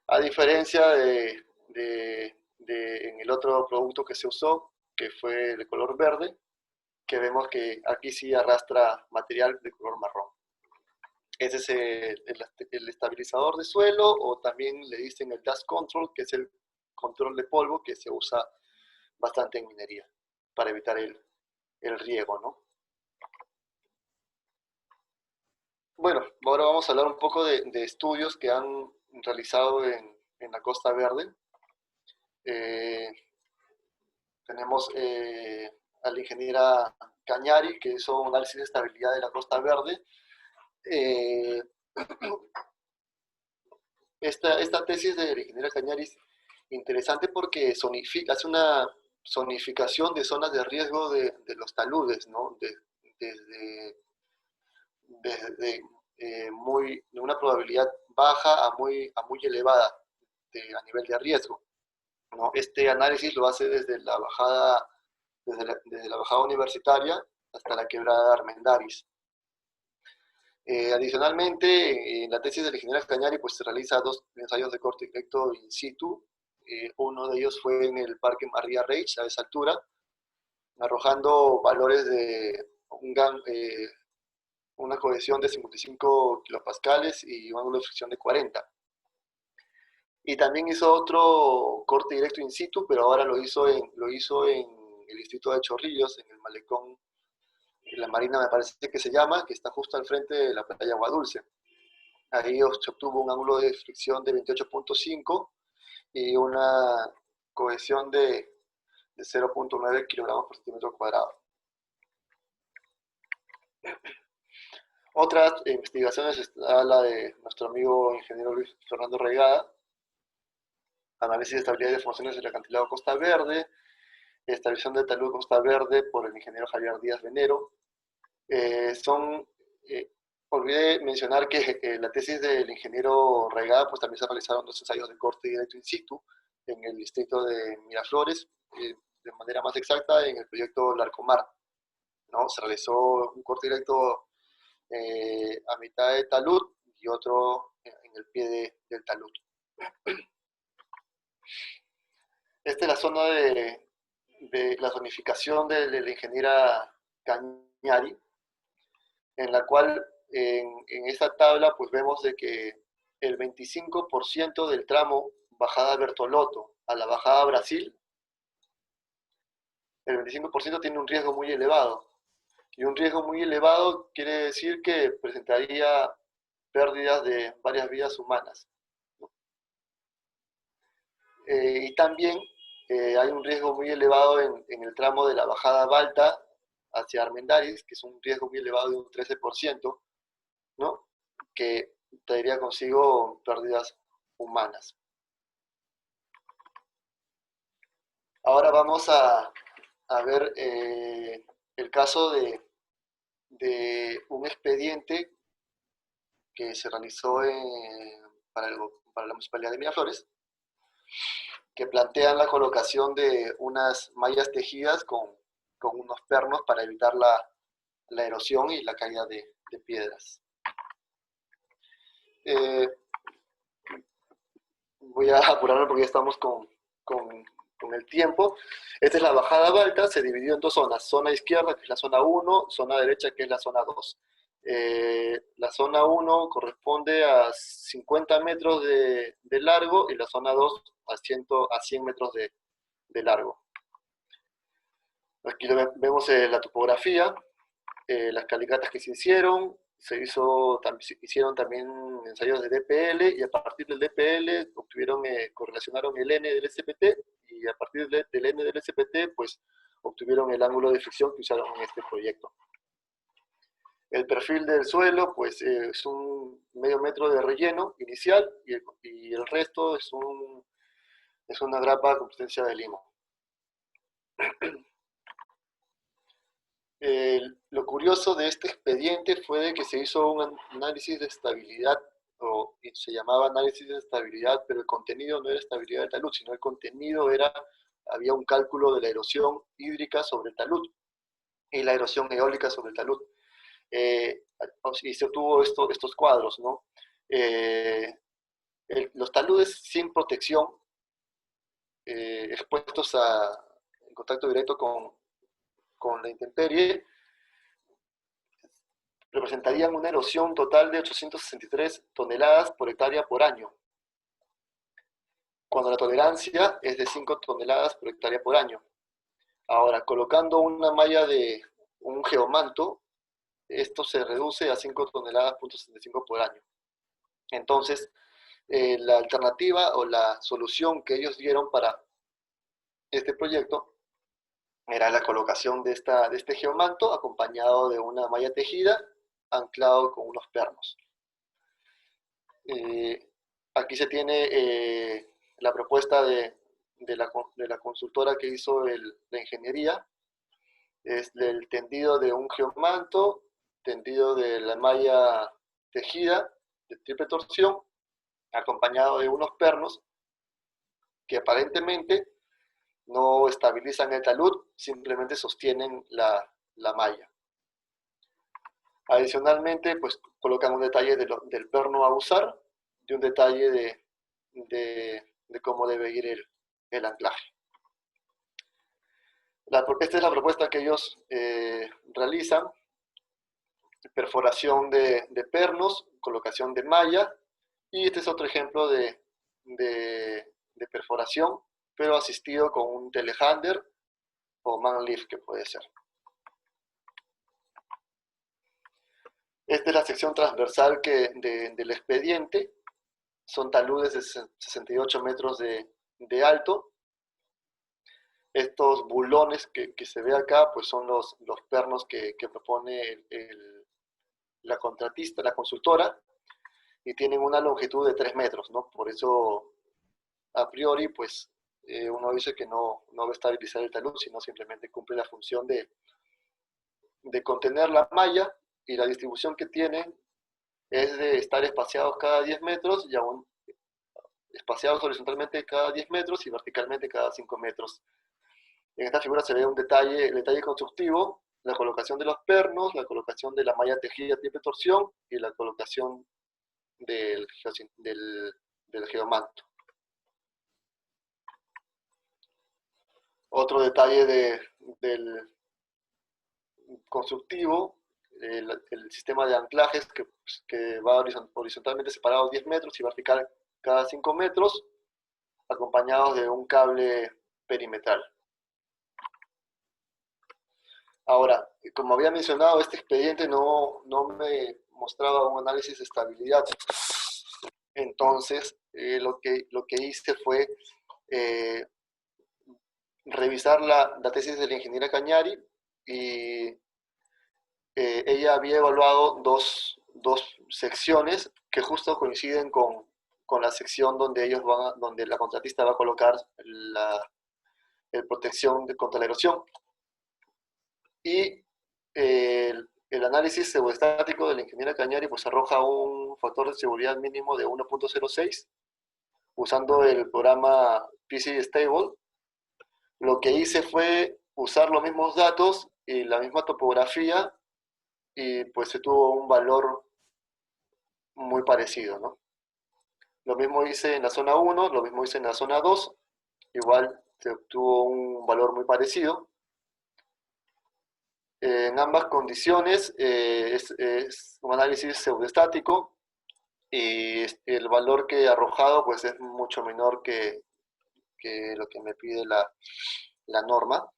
A diferencia en el otro producto que se usó, que fue de color verde, que vemos que aquí sí arrastra material de color marrón. Ese es el estabilizador de suelo, o también le dicen el dust control, que es el control de polvo que se usa bastante en minería para evitar el riego, ¿no? Bueno, ahora vamos a hablar un poco de estudios que han realizado en la Costa Verde. Eh, Tenemos a la ingeniera Cañari, que hizo un análisis de estabilidad de la Costa Verde. Eh, esta tesis de la ingeniera Cañari es interesante porque hace una zonificación de zonas de riesgo de los taludes, ¿no? Desde de una probabilidad baja a muy elevada a nivel de riesgo, ¿no? Este análisis lo hace desde la bajada universitaria hasta la quebrada de Armendáriz. Adicionalmente, en la tesis del ingeniero Cañari pues, se realiza dos ensayos de corte directo in situ. Uno de ellos fue en el Parque María Reich, a esa altura, arrojando valores de una cohesión de 55 kilopascales y un ángulo de fricción de 40. Y también hizo otro corte directo in situ, pero ahora lo hizo en el distrito de Chorrillos, en el malecón, en la Marina me parece que se llama, que está justo al frente de la playa Aguadulce. Ahí se obtuvo un ángulo de fricción de 28.5 y una cohesión de 0.9 kilogramos por centímetro cuadrado. Otras investigaciones está la de nuestro amigo ingeniero Luis Fernando Regada, análisis de estabilidad y deformaciones del acantilado Costa Verde, estabilización de talud Costa Verde por el ingeniero Javier Díaz Venero. Olvidé mencionar que la tesis del ingeniero Regada pues también se realizaron dos ensayos de corte directo in situ en el distrito de Miraflores, de manera más exacta en el proyecto Larcomar, ¿no? Se realizó un corte directo a mitad de talud y otro en el pie del talud. Esta es la zona de la zonificación de la ingeniera Cañari, en la cual en esta tabla pues vemos de que el 25% del tramo bajada Bertolotto a la bajada Brasil, el 25% tiene un riesgo muy elevado. Y un riesgo muy elevado quiere decir que presentaría pérdidas de varias vidas humanas. Y también hay un riesgo muy elevado en el tramo de la bajada Balta hacia Armendáriz, que es un riesgo muy elevado de un 13%, ¿no? Que traería consigo pérdidas humanas. Ahora vamos a ver el caso de un expediente que se realizó para la Municipalidad de Miraflores, que plantean la colocación de unas mallas tejidas con unos pernos para evitar la erosión y la caída de piedras. Voy a apurarme porque ya estamos con el tiempo. Esta es la bajada Balta, se dividió en dos zonas. Zona izquierda, que es la zona 1, zona derecha, que es la zona 2. La zona 1 corresponde a 50 metros de largo y la zona 2 a 100 metros de largo. Aquí vemos la topografía, las calicatas que se hicieron, hicieron también ensayos de DPL y a partir del DPL correlacionaron el N del SPT y a partir del N del SPT pues obtuvieron el ángulo de fricción que usaron en este proyecto. El perfil del suelo pues es un medio metro de relleno inicial y el resto es una grapa con consistencia de limo. Lo curioso de este expediente fue de que se hizo un análisis de estabilidad, y se llamaba análisis de estabilidad, pero el contenido no era estabilidad del talud, sino el contenido era, había un cálculo de la erosión hídrica sobre el talud y la erosión eólica sobre el talud. Y se obtuvo estos cuadros, ¿no? Los taludes sin protección, expuestos en contacto directo con la intemperie, representarían una erosión total de 863 toneladas por hectárea por año, cuando la tolerancia es de 5 toneladas por hectárea por año. Ahora, colocando una malla de un geomanto, esto se reduce a 5 toneladas, 65 por año. Entonces, la alternativa o la solución que ellos dieron para este proyecto era la colocación de este geomanto acompañado de una malla tejida anclado con unos pernos. Aquí se tiene la propuesta de la consultora que hizo la ingeniería. Es el tendido de un geomanto, tendido de la malla tejida de triple torsión, acompañado de unos pernos que aparentemente no estabilizan el talud, simplemente sostienen la malla. Adicionalmente, pues colocan un detalle del perno a usar y un detalle de cómo debe ir el anclaje. Esta es la propuesta que ellos realizan: perforación de pernos, colocación de malla, y este es otro ejemplo de perforación, pero asistido con un telehandler o man lift, que puede ser. Esta es la sección transversal del expediente. Son taludes de 68 metros de alto. Estos bulones que se ve acá, pues son los pernos que propone la contratista, la consultora, y tienen una longitud de 3 metros, ¿no? Por eso, a priori, pues uno dice que no va a estabilizar el talud, sino simplemente cumple la función de contener la malla, y la distribución que tienen es de estar espaciados cada 10 metros y aún espaciados horizontalmente cada 10 metros y verticalmente cada 5 metros. En esta figura se ve el detalle constructivo, la colocación de los pernos, la colocación de la malla tejida triple torsión y la colocación del geomanto. Otro detalle del constructivo, el sistema de anclajes que va horizontalmente separado 10 metros y vertical cada 5 metros, acompañados de un cable perimetral. Ahora, como había mencionado, este expediente no me mostraba un análisis de estabilidad. Entonces, lo que hice fue revisar la tesis de la ingeniera Cañari, y ella había evaluado dos secciones que justo coinciden con la sección donde donde la contratista va a colocar el protección contra la erosión. Y el análisis pseudoestático de la ingeniera Cañari pues arroja un factor de seguridad mínimo de 1.06 usando el programa PC Stable. Lo que hice fue usar los mismos datos y la misma topografía, y pues se tuvo un valor muy parecido, ¿no? Lo mismo hice en la zona 1, lo mismo hice en la zona 2, igual se obtuvo un valor muy parecido. En ambas condiciones es un análisis pseudoestático, y el valor que he arrojado pues es mucho menor que lo que me pide la norma,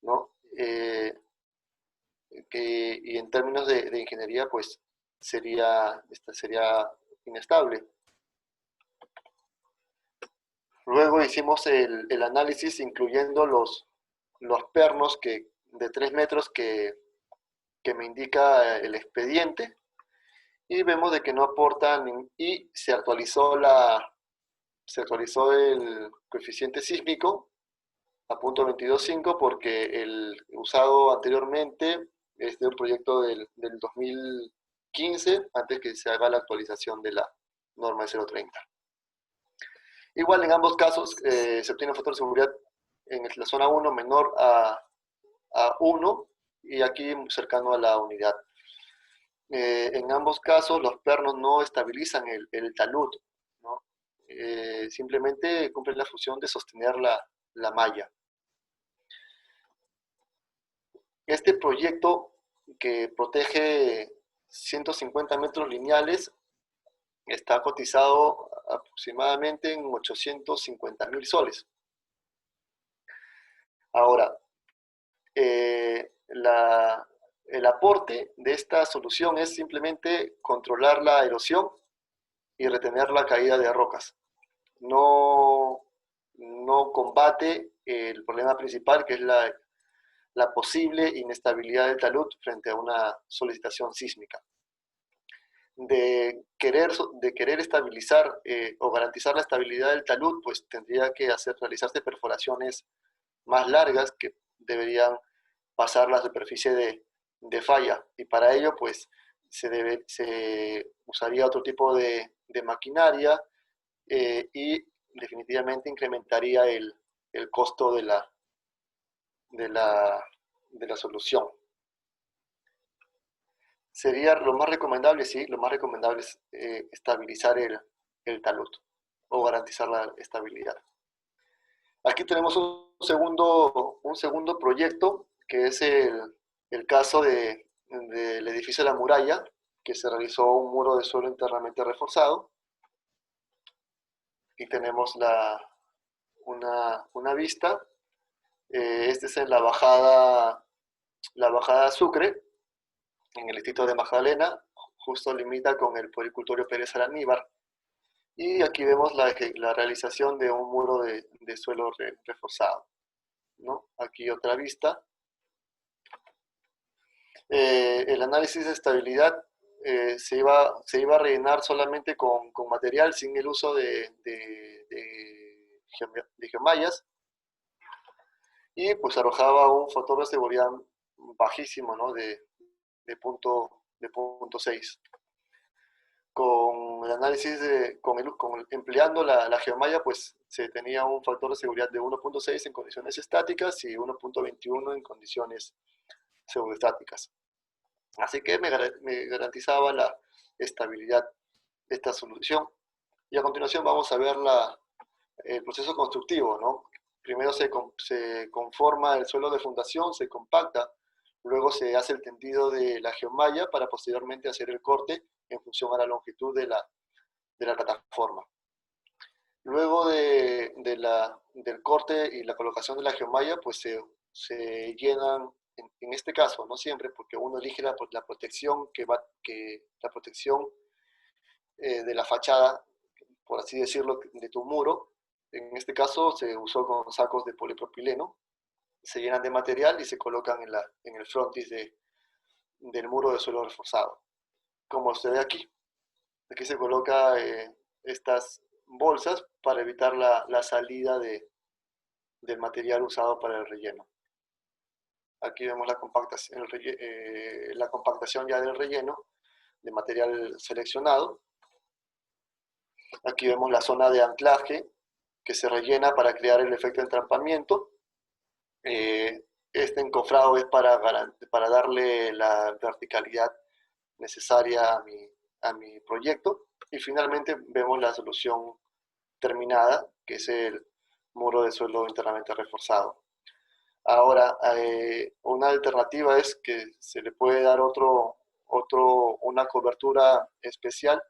¿no? Y en términos de ingeniería pues sería inestable. Luego hicimos el análisis incluyendo los pernos de 3 metros que me indica el expediente, y vemos de que no aportan, y se actualizó el coeficiente sísmico a punto 22.5 porque el usado anteriormente es de un proyecto del 2015, antes que se haga la actualización de la norma de 030. Igual en ambos casos se obtiene un factor de seguridad en la zona 1 menor a 1 y aquí cercano a la unidad. En ambos casos los pernos no estabilizan el talud, ¿no? Simplemente cumplen la función de sostener la malla. Este proyecto que protege 150 metros lineales está cotizado aproximadamente en 850.000 soles. Ahora, el aporte de esta solución es simplemente controlar la erosión y retener la caída de rocas. No combate el problema principal, que es la posible inestabilidad del talud frente a una solicitación sísmica. De querer estabilizar o garantizar la estabilidad del talud, pues tendría que realizarse perforaciones más largas que deberían pasar la superficie de falla, y para ello pues se usaría otro tipo de maquinaria y definitivamente incrementaría el costo de la solución. Sería lo más recomendable, sí, lo más recomendable es estabilizar el talud o garantizar la estabilidad. Aquí tenemos un segundo proyecto, que es el caso del edificio de la muralla, que se realizó un muro de suelo internamente reforzado. Aquí tenemos una vista. Este es en la bajada Sucre, en el distrito de Magdalena, justo limita con el policultorio Pérez Araníbar. Y aquí vemos la realización de un muro de suelo reforzado, ¿no? Aquí otra vista. El análisis de estabilidad se iba a rellenar solamente con material sin el uso de geomallas, y pues arrojaba un factor de seguridad bajísimo, ¿no? de punto 6. Con el análisis, empleando la geomalla, pues se tenía un factor de seguridad de 1.6 en condiciones estáticas y 1.21 en condiciones pseudoestáticas. Así que me garantizaba la estabilidad de esta solución. Y a continuación vamos a ver el proceso constructivo, ¿no? Primero se conforma el suelo de fundación, se compacta, luego se hace el tendido de la geomalla para posteriormente hacer el corte en función a la longitud de la plataforma. Luego del corte y la colocación de la geomalla, pues se llenan, en este caso, no siempre, porque uno elige la protección la protección de la fachada, por así decirlo, de tu muro. En este caso se usó con sacos de polipropileno, se llenan de material y se colocan en el frontis del muro de suelo reforzado, como se ve aquí. Aquí se coloca estas bolsas para evitar la salida del material usado para el relleno. Aquí vemos la compactación ya del relleno de material seleccionado. Aquí vemos la zona de anclaje que se rellena para crear el efecto de entrampamiento. Este encofrado es para darle la verticalidad necesaria a mi proyecto. Y finalmente vemos la solución terminada, que es el muro de suelo internamente reforzado. Ahora, una alternativa es que se le puede dar una cobertura especial.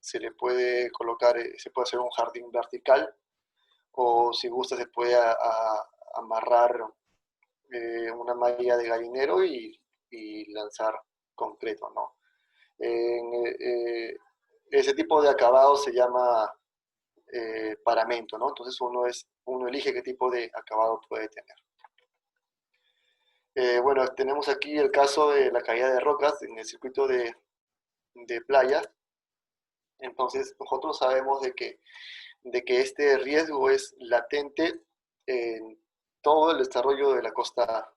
Se le puede colocar, se puede hacer un jardín vertical, o si gusta se puede amarrar una malla de gallinero y lanzar concreto, ¿no? Ese tipo de acabado se llama paramento, ¿no? Entonces uno elige qué tipo de acabado puede tener. Bueno, tenemos aquí el caso de la caída de rocas en el circuito de playas. Entonces nosotros sabemos de que este riesgo es latente en todo el desarrollo de la Costa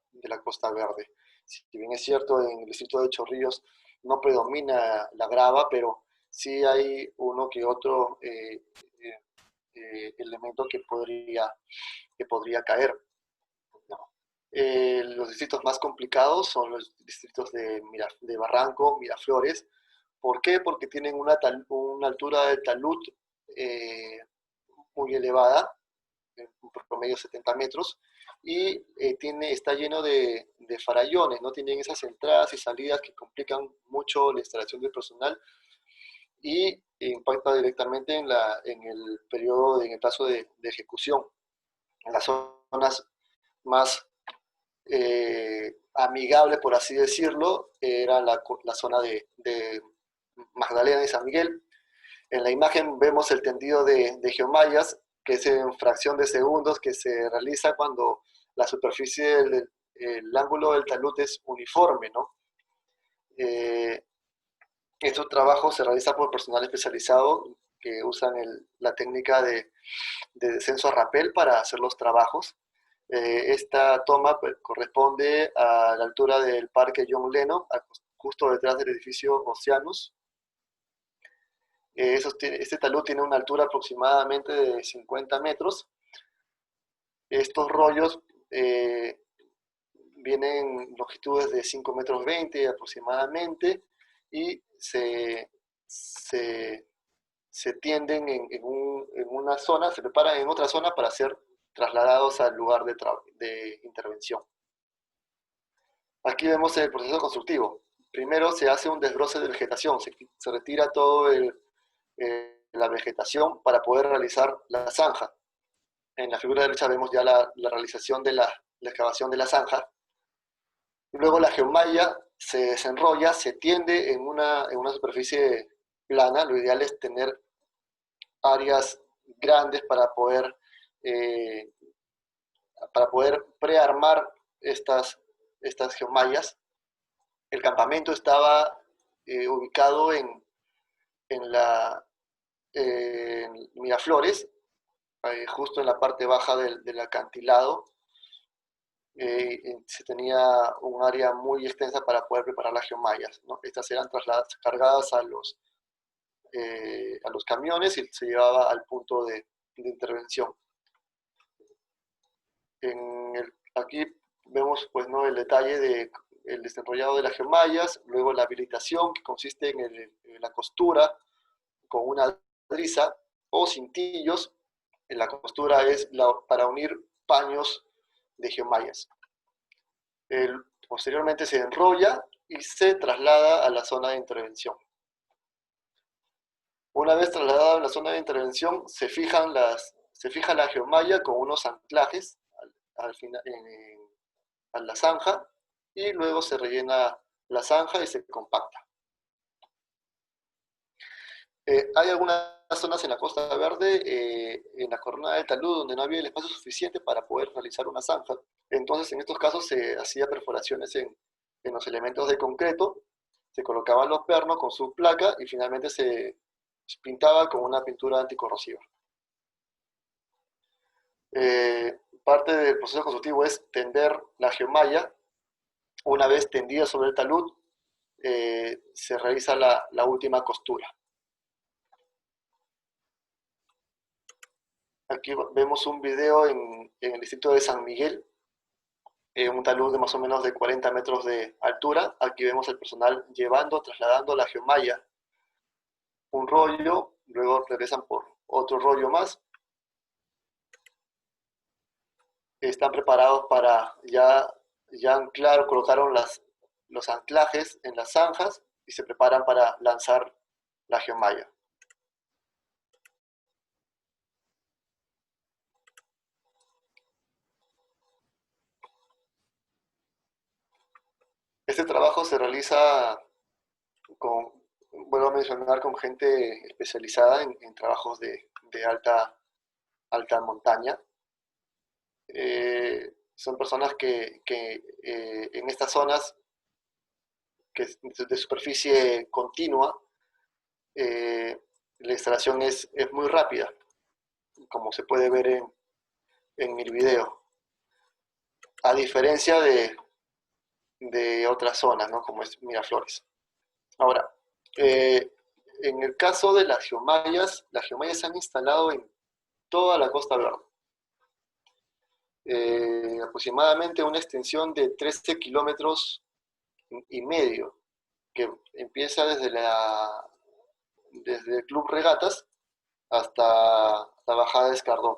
Verde. Si bien es cierto, en el distrito de Chorrillos no predomina la grava, pero sí hay uno que otro elemento que podría caer, ¿no? Los distritos más complicados son los distritos de Barranco, Miraflores. ¿Por qué? Porque tienen una altura de talud eh, muy elevada, en promedio 70 metros, y está lleno de farallones, ¿no? Tienen esas entradas y salidas que complican mucho la instalación del personal y impacta directamente en el periodo, en el plazo de ejecución. En las zonas más amigable, por así decirlo, era la zona de Magdalena y San Miguel. En la imagen vemos el tendido de geomallas, que es en fracción de segundos, que se realiza cuando la superficie el ángulo del talud es uniforme, ¿no? Estos trabajos se realizan por personal especializado que usan la técnica de descenso a rapel para hacer los trabajos. Esta toma pues, corresponde a la altura del Parque John Lennon, justo detrás del edificio Oceanus. Este talud tiene una altura aproximadamente de 50 metros. Estos rollos vienen en longitudes de 5 metros 20 aproximadamente y se tienden en una zona, se preparan en otra zona para ser trasladados al lugar de intervención. Aquí vemos el proceso constructivo. Primero se hace un desbroce de vegetación, se retira toda la vegetación para poder realizar la zanja. En la figura derecha vemos ya la realización de la excavación de la zanja. Luego la geomalla se desenrolla, se tiende en una superficie plana. Lo ideal es tener áreas grandes eh, para poder prearmar estas geomallas. El campamento estaba ubicado en Miraflores, justo en la parte baja del acantilado. Se tenía un área muy extensa para poder preparar las geomallas, ¿no? Estas eran cargadas a los camiones y se llevaba al punto de intervención. Aquí vemos pues, ¿no? el detalle del desenrollado de las geomallas, luego la habilitación, que consiste en la costura con una driza o cintillos. La costura es para unir paños de geomallas. Posteriormente se enrolla y se traslada a la zona de intervención. Una vez trasladada a la zona de intervención, se fija la geomalla con unos anclajes al final, a la zanja, y luego se rellena la zanja y se compacta. Hay algunas zonas en la Costa Verde, en la Coronada del Talud, donde no había el espacio suficiente para poder realizar una zanja. Entonces, en estos casos se hacía perforaciones en los elementos de concreto, se colocaban los pernos con su placa y finalmente se pintaba con una pintura anticorrosiva. Parte del proceso constructivo es tender la geomalla. Una vez tendida sobre el talud, se realiza la última costura. Aquí vemos un video en el distrito de San Miguel, un talud de más o menos de 40 metros de altura. Aquí vemos el personal trasladando la geomalla. Un rollo, luego regresan por otro rollo más. Están preparados para ya anclar, colocaron los anclajes en las zanjas y se preparan para lanzar la geomalla. Este trabajo se realiza vuelvo a mencionar, con gente especializada en trabajos de alta montaña. Son personas que en estas zonas de superficie continua, la instalación es muy rápida, como se puede ver en el video, a diferencia de otras zonas, ¿no? Como es Miraflores. Ahora, en el caso de las geomayas se han instalado en toda la Costa Verde. Aproximadamente una extensión de 13 kilómetros y medio, que empieza desde el Club Regatas hasta la bajada de Escardón.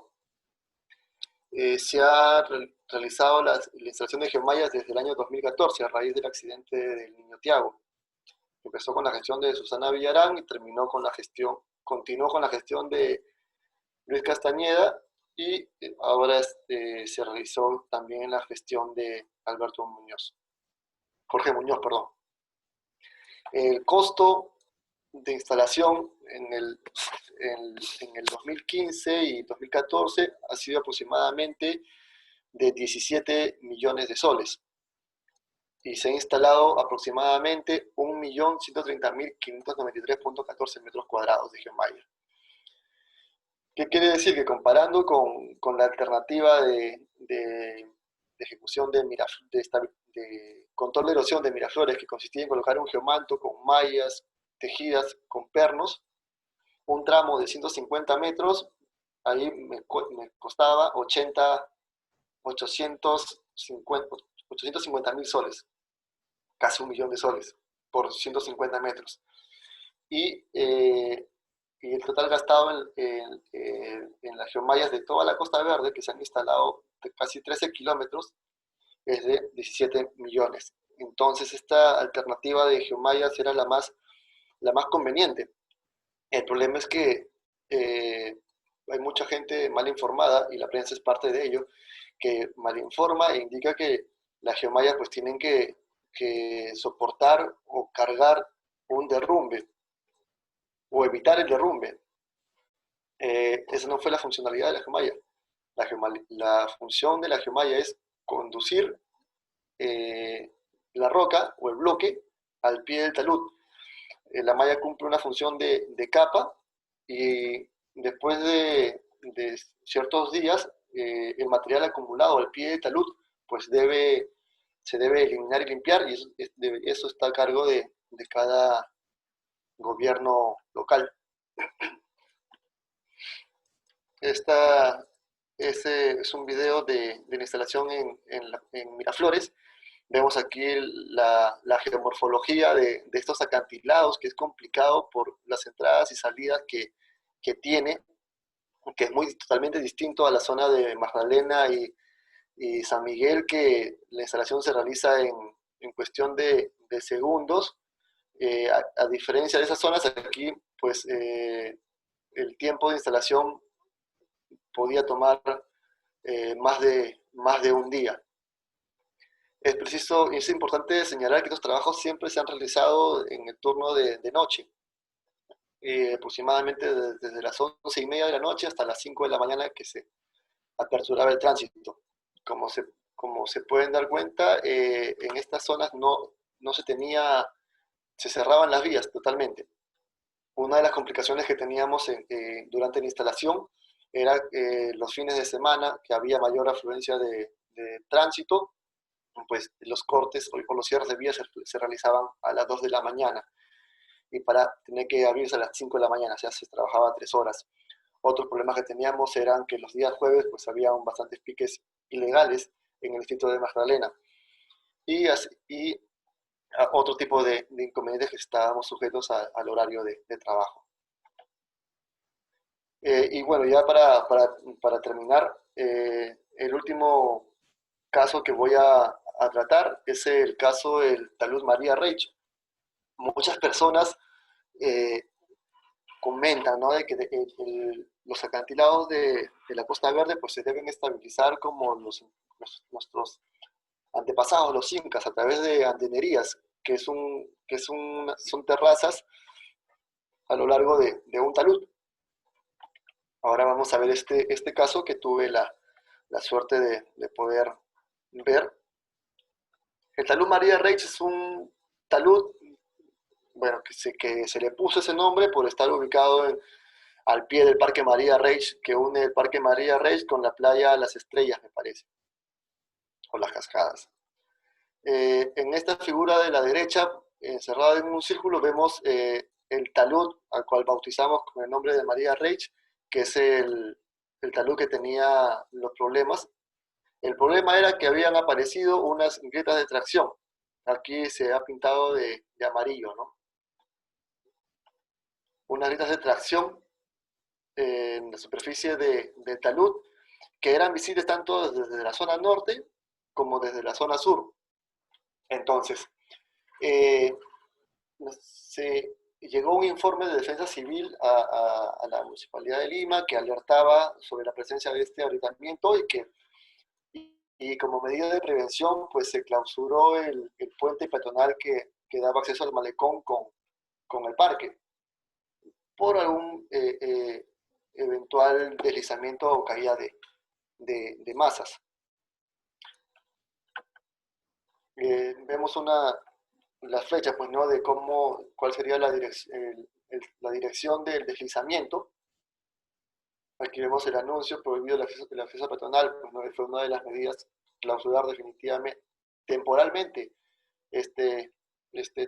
Se ha realizado la instalación de geomayas desde el año 2014 a raíz del accidente del Niño Tiago. Empezó con la gestión de Susana Villarán y continuó con la gestión de Luis Castañeda y ahora se realizó también la gestión de Jorge Muñoz, perdón. El costo de instalación en el 2015 y 2014 ha sido aproximadamente de 17 millones de soles y se ha instalado aproximadamente 1.130.593.14 metros cuadrados de geomalla. ¿Qué quiere decir? Que comparando con la alternativa de ejecución de control de erosión de Miraflores, que consistía en colocar un geomanto con mallas tejidas con pernos, un tramo de 150 metros, ahí me costaba 850.000 soles, casi 1.000.000 de soles, por 150 metros. Y el total gastado en las geomallas de toda la Costa Verde, que se han instalado de casi 13 kilómetros, es de 17 millones. Entonces esta alternativa de geomallas era la más conveniente. El problema es que hay mucha gente mal informada, y la prensa es parte de ello, que mal informa e indica que las geomallas pues tienen que soportar o cargar un derrumbe o evitar el derrumbe. Esa no fue la funcionalidad de la geomalla. La función de la geomalla es conducir la roca o el bloque al pie del talud. La malla cumple una función de capa y después de ciertos días el material acumulado al pie del talud pues se debe eliminar y limpiar, y eso está a cargo de cada gobierno local. Ese es un video de la instalación en Miraflores. Vemos aquí la geomorfología de estos acantilados, que es complicado por las entradas y salidas que tiene, que es totalmente distinto a la zona de Magdalena y San Miguel, que la instalación se realiza en cuestión de segundos. A diferencia de esas zonas, aquí pues el tiempo de instalación podía tomar más de un día. Es importante señalar que estos trabajos siempre se han realizado en el turno de noche, aproximadamente desde las 11:30 de la noche hasta las 5 de la mañana, que se aperturaba el tránsito. Como se pueden dar cuenta, en estas zonas no se cerraban las vías totalmente. Una de las complicaciones que teníamos durante la instalación era los fines de semana, que había mayor afluencia de tránsito, pues los cortes o los cierres de vías se realizaban a las 2 de la mañana, y para tener que abrirse a las 5 de la mañana, o sea, se trabajaba 3 horas. Otros problemas que teníamos eran que los días jueves pues había bastantes piques ilegales en el distrito de Magdalena, y otro tipo de inconvenientes que estábamos sujetos al horario de trabajo. Y bueno, ya para terminar, el último caso que voy a tratar es el caso del talud María Reich. Muchas personas comentan, ¿no?, de que los acantilados de la Costa Verde pues se deben estabilizar como nuestros antepasados, los incas, a través de andenerías, que son terrazas a lo largo de un talud. Ahora vamos a ver este caso que tuve la suerte de poder ver. El talud María Reich es un talud, bueno, que se le puso ese nombre por estar ubicado al pie del Parque María Reich, que une el Parque María Reich con la playa Las Estrellas, me parece, o Las Cascadas. En esta figura de la derecha, encerrada en un círculo, vemos el talud al cual bautizamos con el nombre de María Reich, que es el talud que tenía los problemas. El problema era que habían aparecido unas grietas de tracción. Aquí se ha pintado de amarillo, ¿no? Unas grietas de tracción en la superficie del talud que eran visibles tanto desde la zona norte como desde la zona sur. Entonces, eh, se llegó un informe de defensa civil a la Municipalidad de Lima que alertaba sobre la presencia de este agrietamiento y como medida de prevención, pues se clausuró el puente peatonal que daba acceso al malecón con el parque por algún eventual deslizamiento o caída de masas. Vemos las flechas, pues, ¿no? De cuál sería la dirección del deslizamiento. Aquí vemos el anuncio prohibido el acceso peatonal, pues, ¿no? Fue una de las medidas clausurar definitivamente, temporalmente, este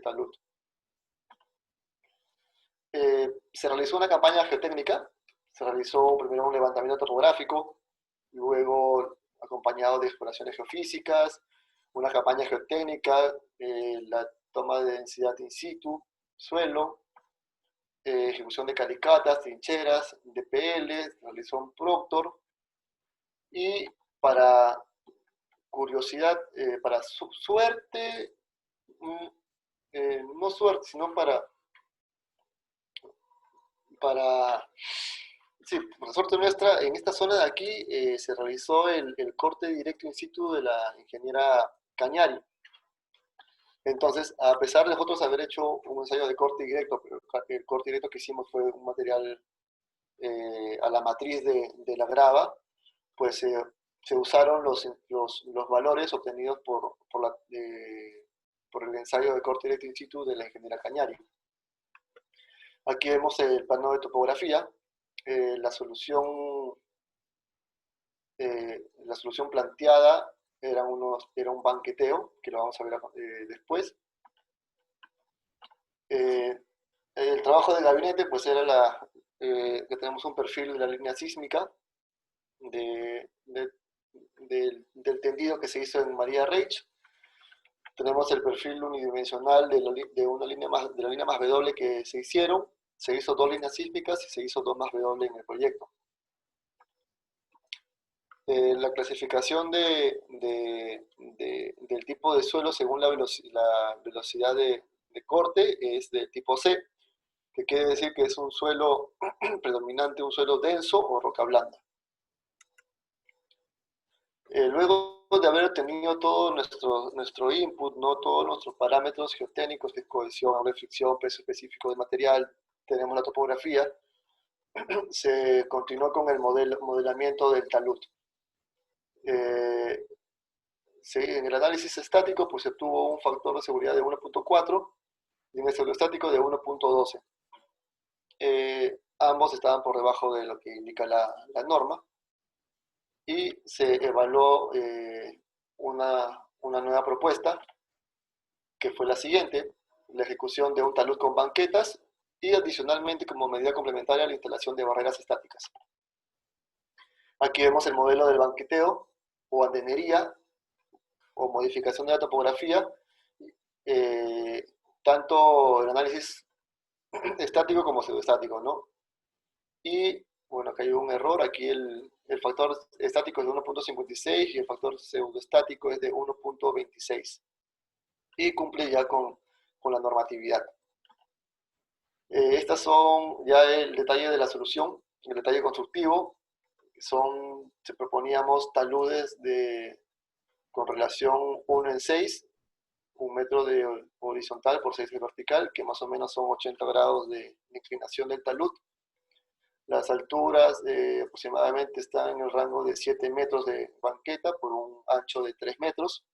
talud. Se realizó una campaña geotécnica, se realizó primero un levantamiento topográfico, luego acompañado de exploraciones geofísicas, una campaña geotécnica, la toma de densidad in situ, suelo, ejecución de calicatas, trincheras, DPL, realizó un proctor y para curiosidad, para suerte, no suerte, sino sí, por suerte nuestra, en esta zona de aquí se realizó el corte directo in situ de la ingeniera Cañari. Entonces, a pesar de nosotros haber hecho un ensayo de corte directo, pero el corte directo que hicimos fue un material a la matriz de la grava, pues se usaron los valores obtenidos por el ensayo de corte directo in situ de la ingeniera Cañari. Aquí vemos el plano de topografía, la solución planteada era un banqueteo, que lo vamos a ver después. El trabajo del gabinete, pues era que tenemos un perfil de la línea sísmica del tendido que se hizo en María Reich. Tenemos el perfil unidimensional de la línea más W que se hicieron. Se hizo 2 líneas sísmicas y se hizo 2 más W en el proyecto. La clasificación del tipo de suelo según la velocidad de corte es de tipo C, que quiere decir que es un suelo predominante, un suelo denso o roca blanda. Luego de haber obtenido todo nuestro input, ¿no? Todos nuestros parámetros geotécnicos de cohesión, ángulo de fricción, peso específico del material, tenemos la topografía, se continuó con el modelamiento del talud. En el análisis estático, pues se obtuvo un factor de seguridad de 1.4 y en el pseudoestático de 1.12. Ambos estaban por debajo de lo que indica la norma y se evaluó una nueva propuesta que fue la siguiente: la ejecución de un talud con banquetas y adicionalmente como medida complementaria la instalación de barreras estáticas. Aquí vemos el modelo del banqueteo o andenería o modificación de la topografía, tanto el análisis estático como pseudoestático, ¿no? Y bueno, acá hay un error, aquí el factor estático es de 1.56 y el factor pseudoestático es de 1.26 y cumple ya con la normatividad. Estas son ya el detalle de la solución, el detalle constructivo. Se proponíamos taludes con relación 1 en 6, 1 metro de horizontal por 6 de vertical, que más o menos son 80 grados de inclinación del talud. Las alturas aproximadamente están en el rango de 7 metros de banqueta por un ancho de 3 metros.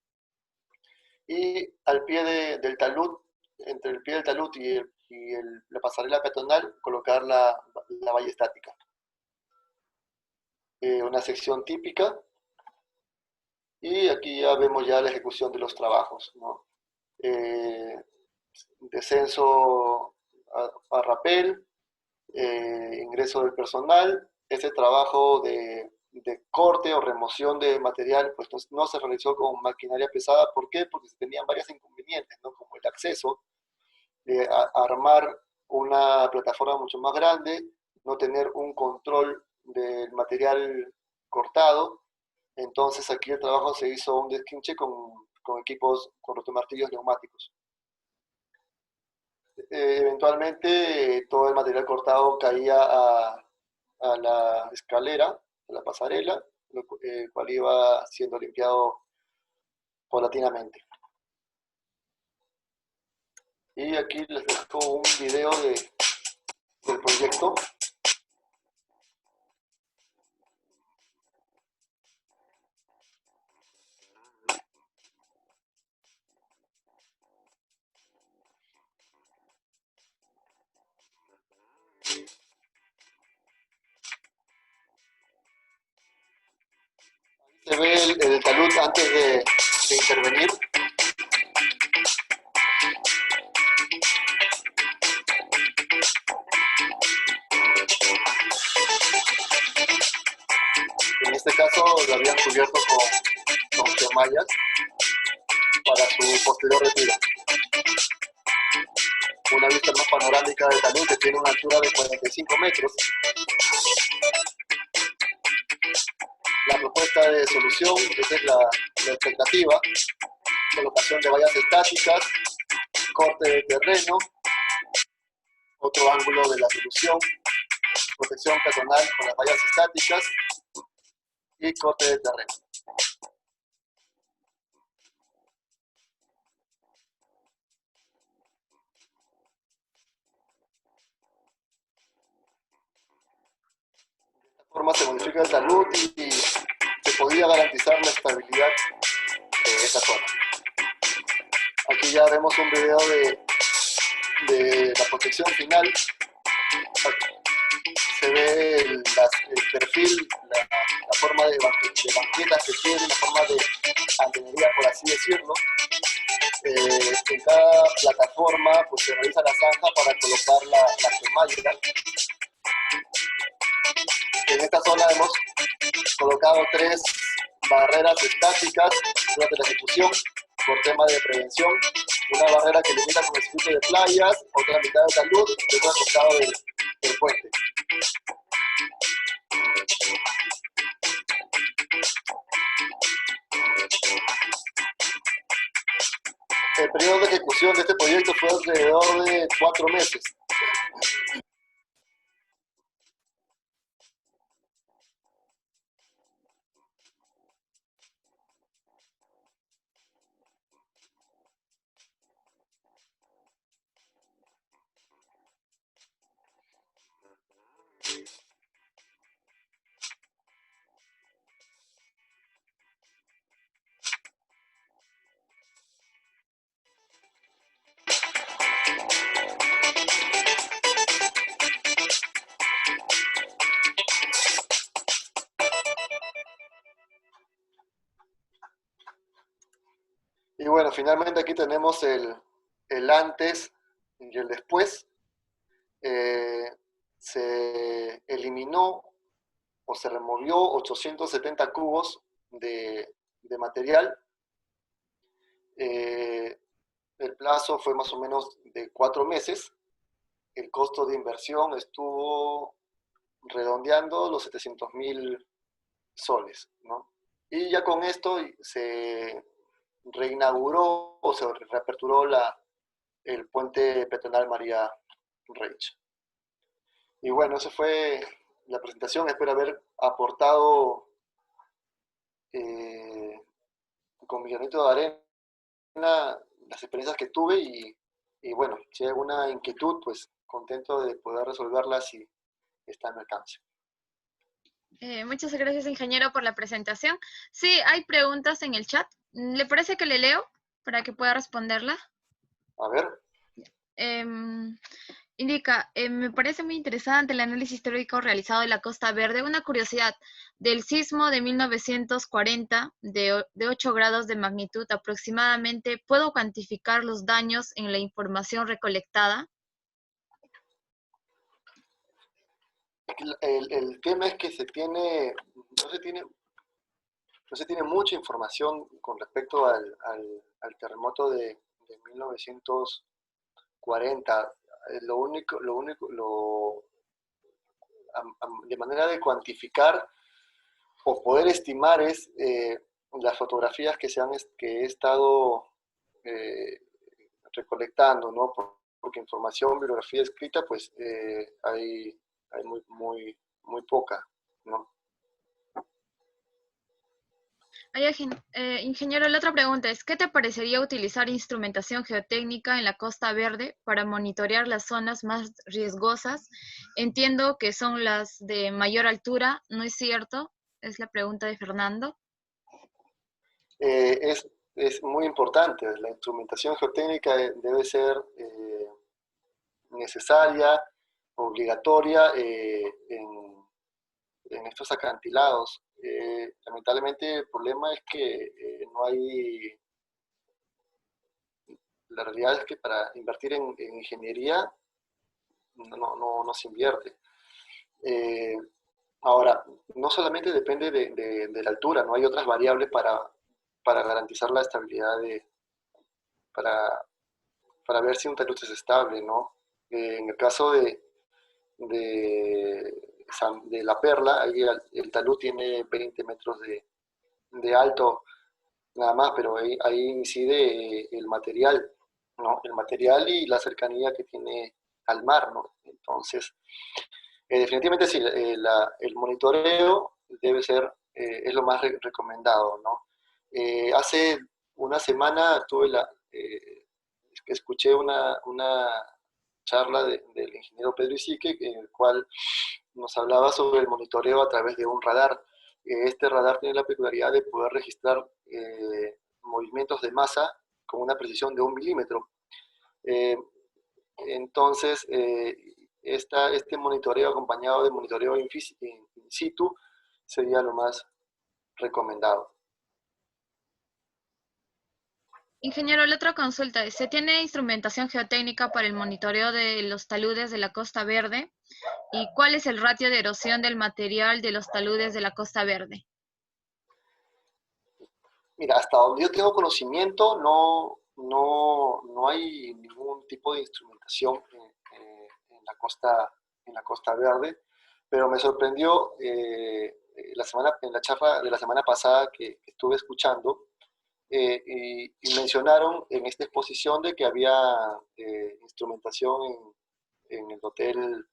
Y al pie del talud, entre el pie del talud y la pasarela peatonal, colocar la valla estática. Una sección típica, y aquí ya vemos ya la ejecución de los trabajos, ¿no? Descenso a rapel, ingreso del personal. Ese trabajo de corte o remoción de material pues no se realizó con maquinaria pesada. ¿Por qué? Porque se tenían varios inconvenientes, ¿no? Como el acceso, armar una plataforma mucho más grande, no tener un control del material cortado. Entonces aquí el trabajo se hizo un desquinche con equipos, con rotomartillos neumáticos. Eventualmente todo el material cortado caía a la escalera, a la pasarela, cual iba siendo limpiado paulatinamente. Y aquí les dejo un video del proyecto. Se ve el talud antes de intervenir. En este caso lo habían cubierto con gemallas para su posterior retiro. Una vista más panorámica del talud, que tiene una altura de 45 metros. La propuesta de solución, esa es la expectativa: colocación de vallas estáticas, corte de terreno, otro ángulo de la solución, protección peatonal con las vallas estáticas y corte de terreno. De esta forma se modifica el talud y se podía garantizar la estabilidad de esa zona. Aquí ya vemos un video de la protección final. Se ve el perfil, la forma de banquetas que tiene, la forma de antenería, por así decirlo. En cada plataforma pues, se realiza la zanja para colocar la gemalla. En esta zona hemos colocado 3 barreras estáticas durante la ejecución por tema de prevención. Una barrera que limita con el circuito de playas, otra mitad de talud y otra costado del puente. El periodo de ejecución de este proyecto fue alrededor de 4 meses. Y bueno, finalmente aquí tenemos el antes y el después. Se eliminó o se removió 870 cubos de material. El plazo fue más o menos de 4 meses. El costo de inversión estuvo redondeando los 700.000 soles, ¿no? Y ya con esto se reinauguró o se reaperturó el puente peatonal María Reich. Y bueno, esa fue la presentación. Espero haber aportado con mi granito de arena las experiencias que tuve y bueno, si hay alguna inquietud, pues contento de poder resolverla si está en mi alcance. Muchas gracias, ingeniero, por la presentación. Sí, hay preguntas en el chat. ¿Le parece que le leo para que pueda responderla? A ver. Indica, me parece muy interesante el análisis histórico realizado de la Costa Verde. Una curiosidad, del sismo de 1940, de 8 grados de magnitud aproximadamente, ¿puedo cuantificar los daños en la información recolectada? El tema es que no se tiene mucha información con respecto al terremoto de 1940. De manera de cuantificar o poder estimar es las fotografías que he estado eh, recolectando, ¿no? Porque información, bibliografía escrita, pues hay muy poca, ¿no? Ingeniero, la otra pregunta es, ¿qué te parecería utilizar instrumentación geotécnica en la Costa Verde para monitorear las zonas más riesgosas? Entiendo que son las de mayor altura, ¿no es cierto? Es la pregunta de Fernando. Eh, es, es muy importante, la instrumentación geotécnica debe ser necesaria, obligatoria en estos acantilados. Lamentablemente el problema es que no hay, la realidad es que para invertir en ingeniería no se invierte. Eh, Ahora, no solamente depende de la altura, no hay otras variables para garantizar la estabilidad, para, para ver si un talud es estable, ¿no? En el caso de, de La Perla, ahí el talud tiene 20 metros de alto nada más, pero ahí incide el material, ¿no? El material y la cercanía que tiene al mar, ¿no? Entonces, definitivamente sí, el monitoreo debe ser, es lo más recomendado, ¿no? Hace una semana escuché una charla del ingeniero Pedro Isique, en el cual nos hablaba sobre el monitoreo a través de un radar. Este radar tiene la peculiaridad de poder registrar movimientos de masa con una precisión de 1 milímetro. Eh, entonces, este monitoreo acompañado de monitoreo in situ sería lo más recomendado. Ingeniero, la otra consulta es, ¿se tiene instrumentación geotécnica para el monitoreo de los taludes de la Costa Verde? ¿Y cuál es el ratio de erosión del material de los taludes de la Costa Verde? Mira, hasta donde yo tengo conocimiento, no hay ningún tipo de instrumentación en la Costa Verde, pero me sorprendió en la charla de la semana pasada que estuve escuchando, y mencionaron en esta exposición de que había instrumentación en el Hotel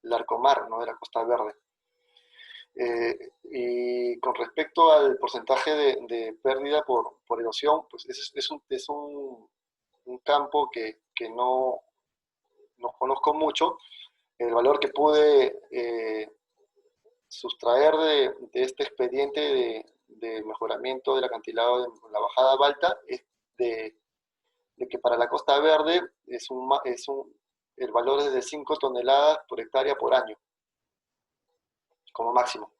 Larcomar, ¿no? De la Costa Verde. Y con respecto al porcentaje de pérdida por erosión, pues es un campo que no conozco mucho. El valor que pude sustraer de este expediente de mejoramiento del acantilado de la bajada Balta es de que para la Costa Verde el valor es de 5 toneladas por hectárea por año, como máximo.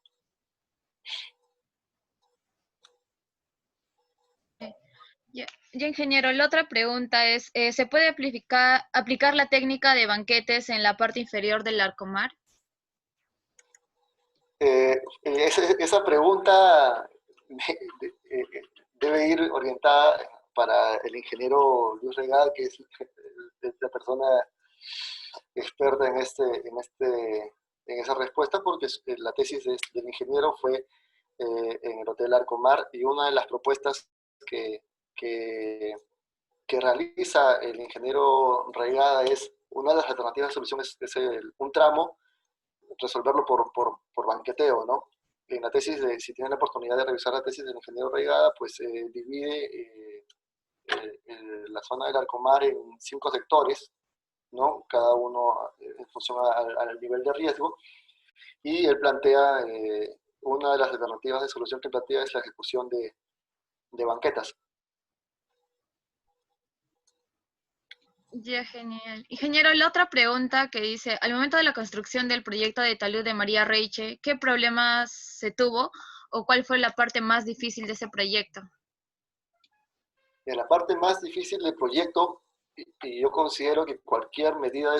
Ya, ingeniero, la otra pregunta es, ¿se puede aplicar la técnica de banquetes en la parte inferior del Larcomar? Esa pregunta debe ir orientada para el ingeniero Luis Regal, que es la persona experta en esa respuesta, porque la tesis del ingeniero fue en el Hotel Arcomar, y una de las propuestas que, que, que realiza el ingeniero Regada es, una de las alternativas de solución es un tramo, resolverlo por banqueteo, ¿no? En la tesis, si tienen la oportunidad de revisar la tesis del ingeniero Reigada, pues divide la zona del Arcomar en 5 sectores, ¿no? Cada uno en función al nivel de riesgo, y él plantea, una de las alternativas de solución que plantea es la ejecución de banquetas. Ya, genial. Ingeniero, la otra pregunta que dice, al momento de la construcción del proyecto de talud de María Reiche, ¿qué problemas se tuvo o cuál fue la parte más difícil de ese proyecto? En la parte más difícil del proyecto, y yo considero que cualquier medida o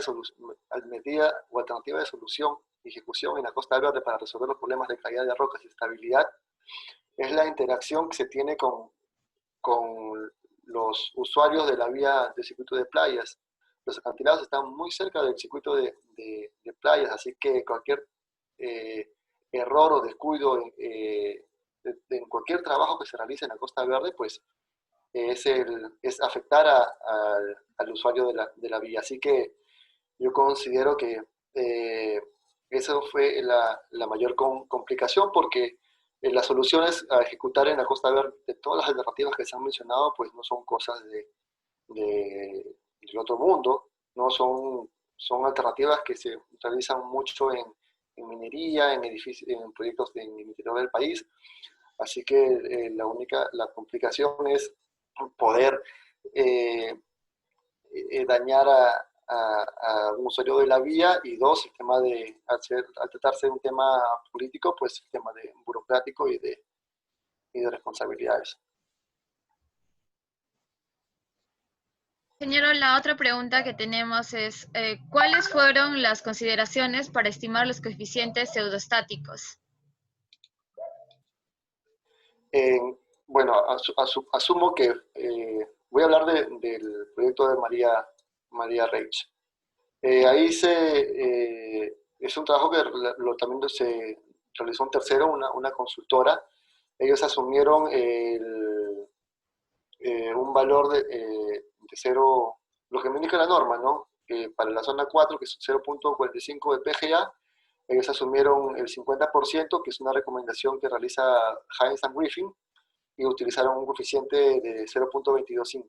alternativa de solución y ejecución en la Costa Verde para resolver los problemas de calidad de rocas y estabilidad, es la interacción que se tiene con los usuarios de la vía del circuito de playas. Los acantilados están muy cerca del circuito de playas, así que cualquier eh, error o descuido en cualquier trabajo que se realice en la Costa Verde, pues es afectar al usuario de la vía. Así que yo considero que eh, eso fue la mayor complicación porque las soluciones a ejecutar en la Costa Verde, de todas las alternativas que se han mencionado, pues no son cosas del otro mundo, no son alternativas que se realizan mucho en minería, en proyectos en el interior del país. Así que la complicación es poder eh, dañar a un usuario de la vía, y dos, el tema al tratarse de un tema político, pues el tema de burocrático y de responsabilidades. Ingeniero, la otra pregunta que tenemos es, ¿cuáles fueron las consideraciones para estimar los coeficientes pseudostáticos? Eh, bueno, asumo que voy a hablar del proyecto de María Reich. Ahí es un trabajo que también se realizó un tercero, una consultora. Ellos asumieron un valor de cero, lo que me indica la norma, ¿no? Para la zona 4, que es 0.45 de PGA, ellos asumieron el 50%, que es una recomendación que realiza Hines and Griffin, y utilizaron un coeficiente de 0.225.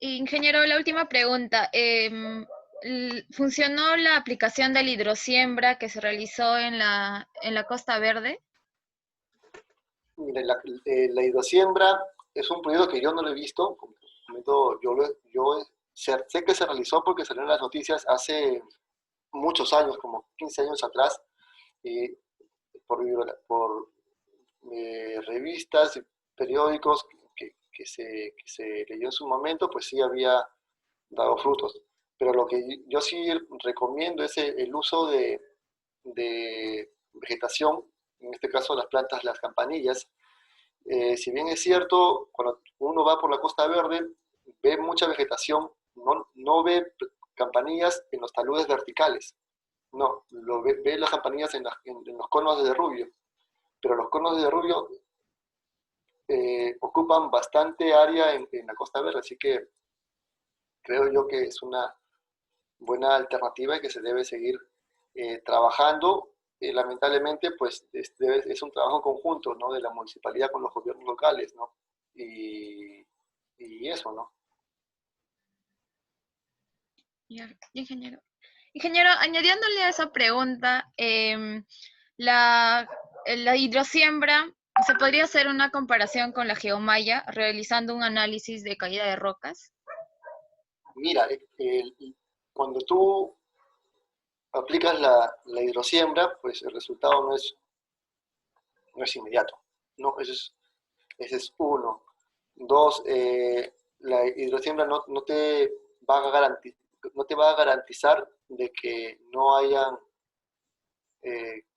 Ingeniero, la última pregunta. ¿Funcionó la aplicación de la hidrosiembra que se realizó en la Costa Verde? Mire, la hidrosiembra es un proyecto que yo no lo he visto. Como comento, yo sé que se realizó porque salió en las noticias hace muchos años, como 15 años atrás, y por revistas y periódicos que se leyó en su momento, pues sí había dado frutos. Pero lo que yo sí recomiendo es el uso de vegetación, en este caso las plantas, las campanillas. Si bien es cierto, cuando uno va por la Costa Verde, ve mucha vegetación, no ve campanillas en los taludes verticales, no, ve las campanillas en los conos de derrubio, pero los conos de derrubio ocupan bastante área en la Costa Verde, así que creo yo que es una buena alternativa y que se debe seguir trabajando. Lamentablemente, pues es un trabajo conjunto, ¿no? De la municipalidad con los gobiernos locales, ¿no? Y eso, ¿no? Ya, ingeniero. Ingeniero, añadiéndole a esa pregunta, la, la hidrosiembra, ¿se podría hacer una comparación con la geomalla realizando un análisis de caída de rocas? Mira, cuando tú aplicas la hidrosiembra, pues el resultado no es inmediato, ¿no? Ese es uno. Dos, la hidrosiembra no te va a no te va a garantizar de que no haya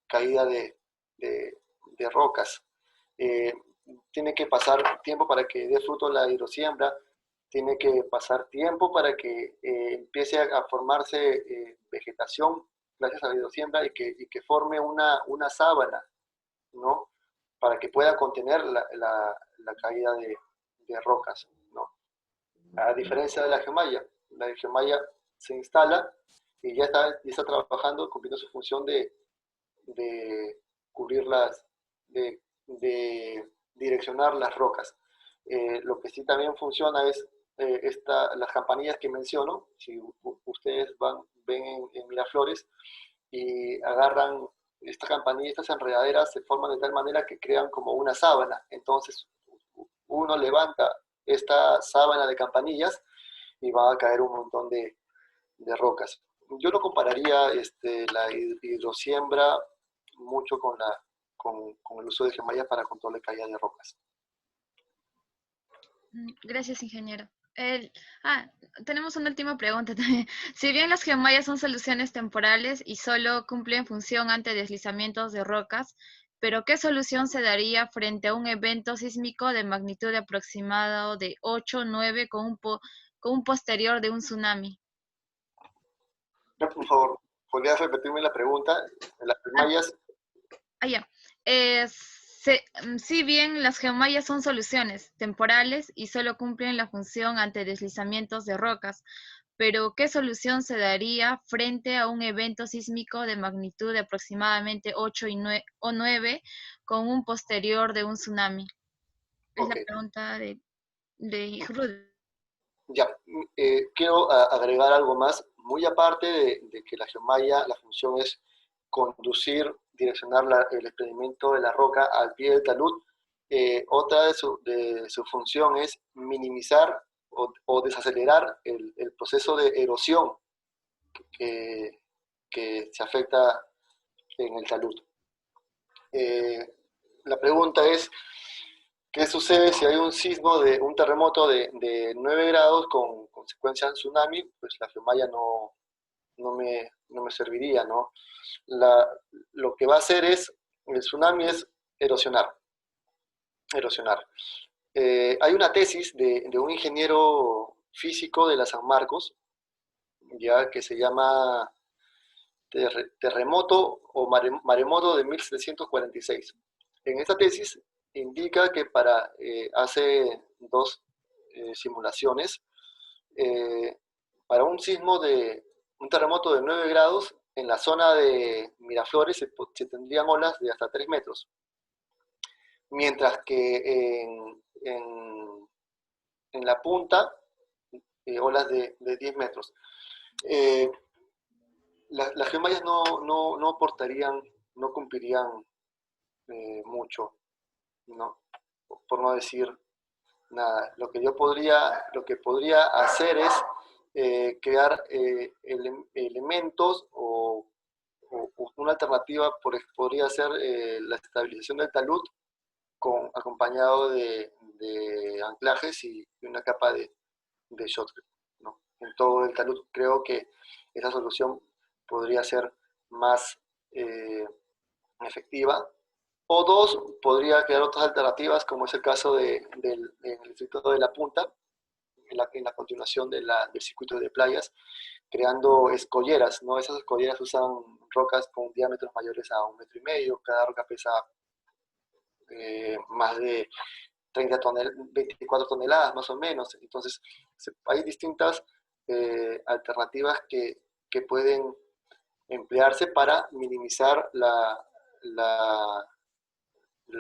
caída de rocas. Eh, Tiene que pasar tiempo para que dé fruto la hidrosiembra, tiene que pasar tiempo para que empiece a formarse vegetación gracias a la hidrosiembra y que forme una sábana, ¿no? Para que pueda contener la caída de rocas, ¿no? A diferencia de la gemalla se instala y ya está trabajando, cumpliendo su función de cubrir de direccionar las rocas. Lo que sí también funciona es las campanillas que menciono. Si ustedes ven en Miraflores y agarran estas campanillas, estas enredaderas se forman de tal manera que crean como una sábana. Entonces uno levanta esta sábana de campanillas y va a caer un montón de rocas. Yo no compararía la hidrosiembra mucho con el uso de gemallas para control de caída de rocas. Gracias, ingeniero. Tenemos una última pregunta también. Si bien las geomallas son soluciones temporales y solo cumplen función ante deslizamientos de rocas, pero ¿qué solución se daría frente a un evento sísmico de magnitud aproximado de 8 o 9 con un posterior de un tsunami? Por favor, ¿podrías repetirme la pregunta? Las gemallas. Ya. Si bien las geomallas son soluciones temporales y solo cumplen la función ante deslizamientos de rocas, pero ¿qué solución se daría frente a un evento sísmico de magnitud de aproximadamente 8 o 9 con un posterior de un tsunami? Es la Ok, pregunta de Rudy. ya. Quiero agregar algo más. Muy aparte de que la geomalla, la función es conducir, direccionar el experimento de la roca al pie del talud, otra de su función es minimizar o desacelerar el proceso de erosión que, que se afecta en el talud. La pregunta es, ¿qué sucede si hay un sismo un terremoto de 9 grados con consecuencia de tsunami? Pues la geomalla no me serviría, ¿no? Lo que va a hacer el tsunami es erosionar, erosionar. Hay una tesis de un ingeniero físico de la San Marcos, ya que se llama Terremoto o Maremoto de 1746. En esta tesis indica que hace dos simulaciones, para un sismo un terremoto de 9 grados, en la zona de Miraflores se tendrían olas de hasta 3 metros, mientras que en la punta, olas de 10 metros. Las geomallas no aportarían, no cumplirían mucho, ¿no? Por no decir nada. Lo que podría hacer es crear elementos o una alternativa podría ser la estabilización del talud acompañado de anclajes y una capa de shotcrete, ¿no? En todo el talud creo que esa solución podría ser más efectiva. O dos, podría crear otras alternativas, como es el caso del distrito de La Punta, en la continuación del circuito de playas, creando escolleras, ¿no? Esas escolleras usan rocas con diámetros mayores a 1,5 metros, cada roca pesa más de 24 toneladas más o menos. Entonces, hay distintas alternativas que pueden emplearse para minimizar la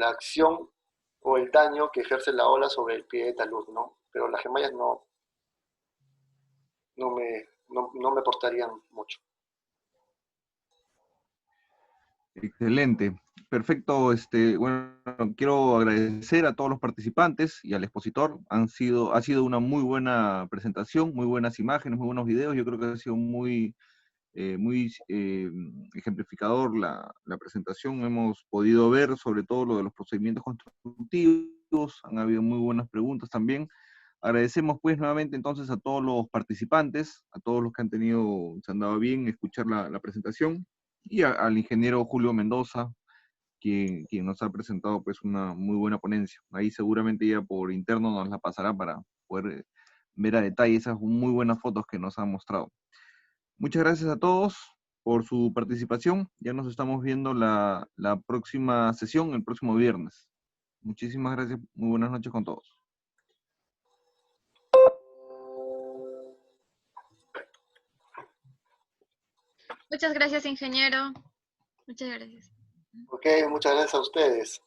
acción o el daño que ejerce la ola sobre el pie de talud, ¿no? Pero las gemallas no me aportarían mucho. Excelente, perfecto. Bueno, quiero agradecer a todos los participantes y al expositor. Ha sido una muy buena presentación, muy buenas imágenes, muy buenos videos. Yo creo que ha sido muy ejemplificador la presentación. Hemos podido ver sobre todo lo de los procedimientos constructivos. Han habido muy buenas preguntas también. Agradecemos pues nuevamente entonces a todos los participantes, a todos los que se han dado bien escuchar la presentación, y al ingeniero Julio Mendoza, quien nos ha presentado pues una muy buena ponencia. Ahí seguramente ya por interno nos la pasará para poder ver a detalle esas muy buenas fotos que nos han mostrado. Muchas gracias a todos por su participación. Ya nos estamos viendo la próxima sesión, el próximo viernes. Muchísimas gracias. Muy buenas noches con todos. Muchas gracias, ingeniero. Muchas gracias. Ok, muchas gracias a ustedes.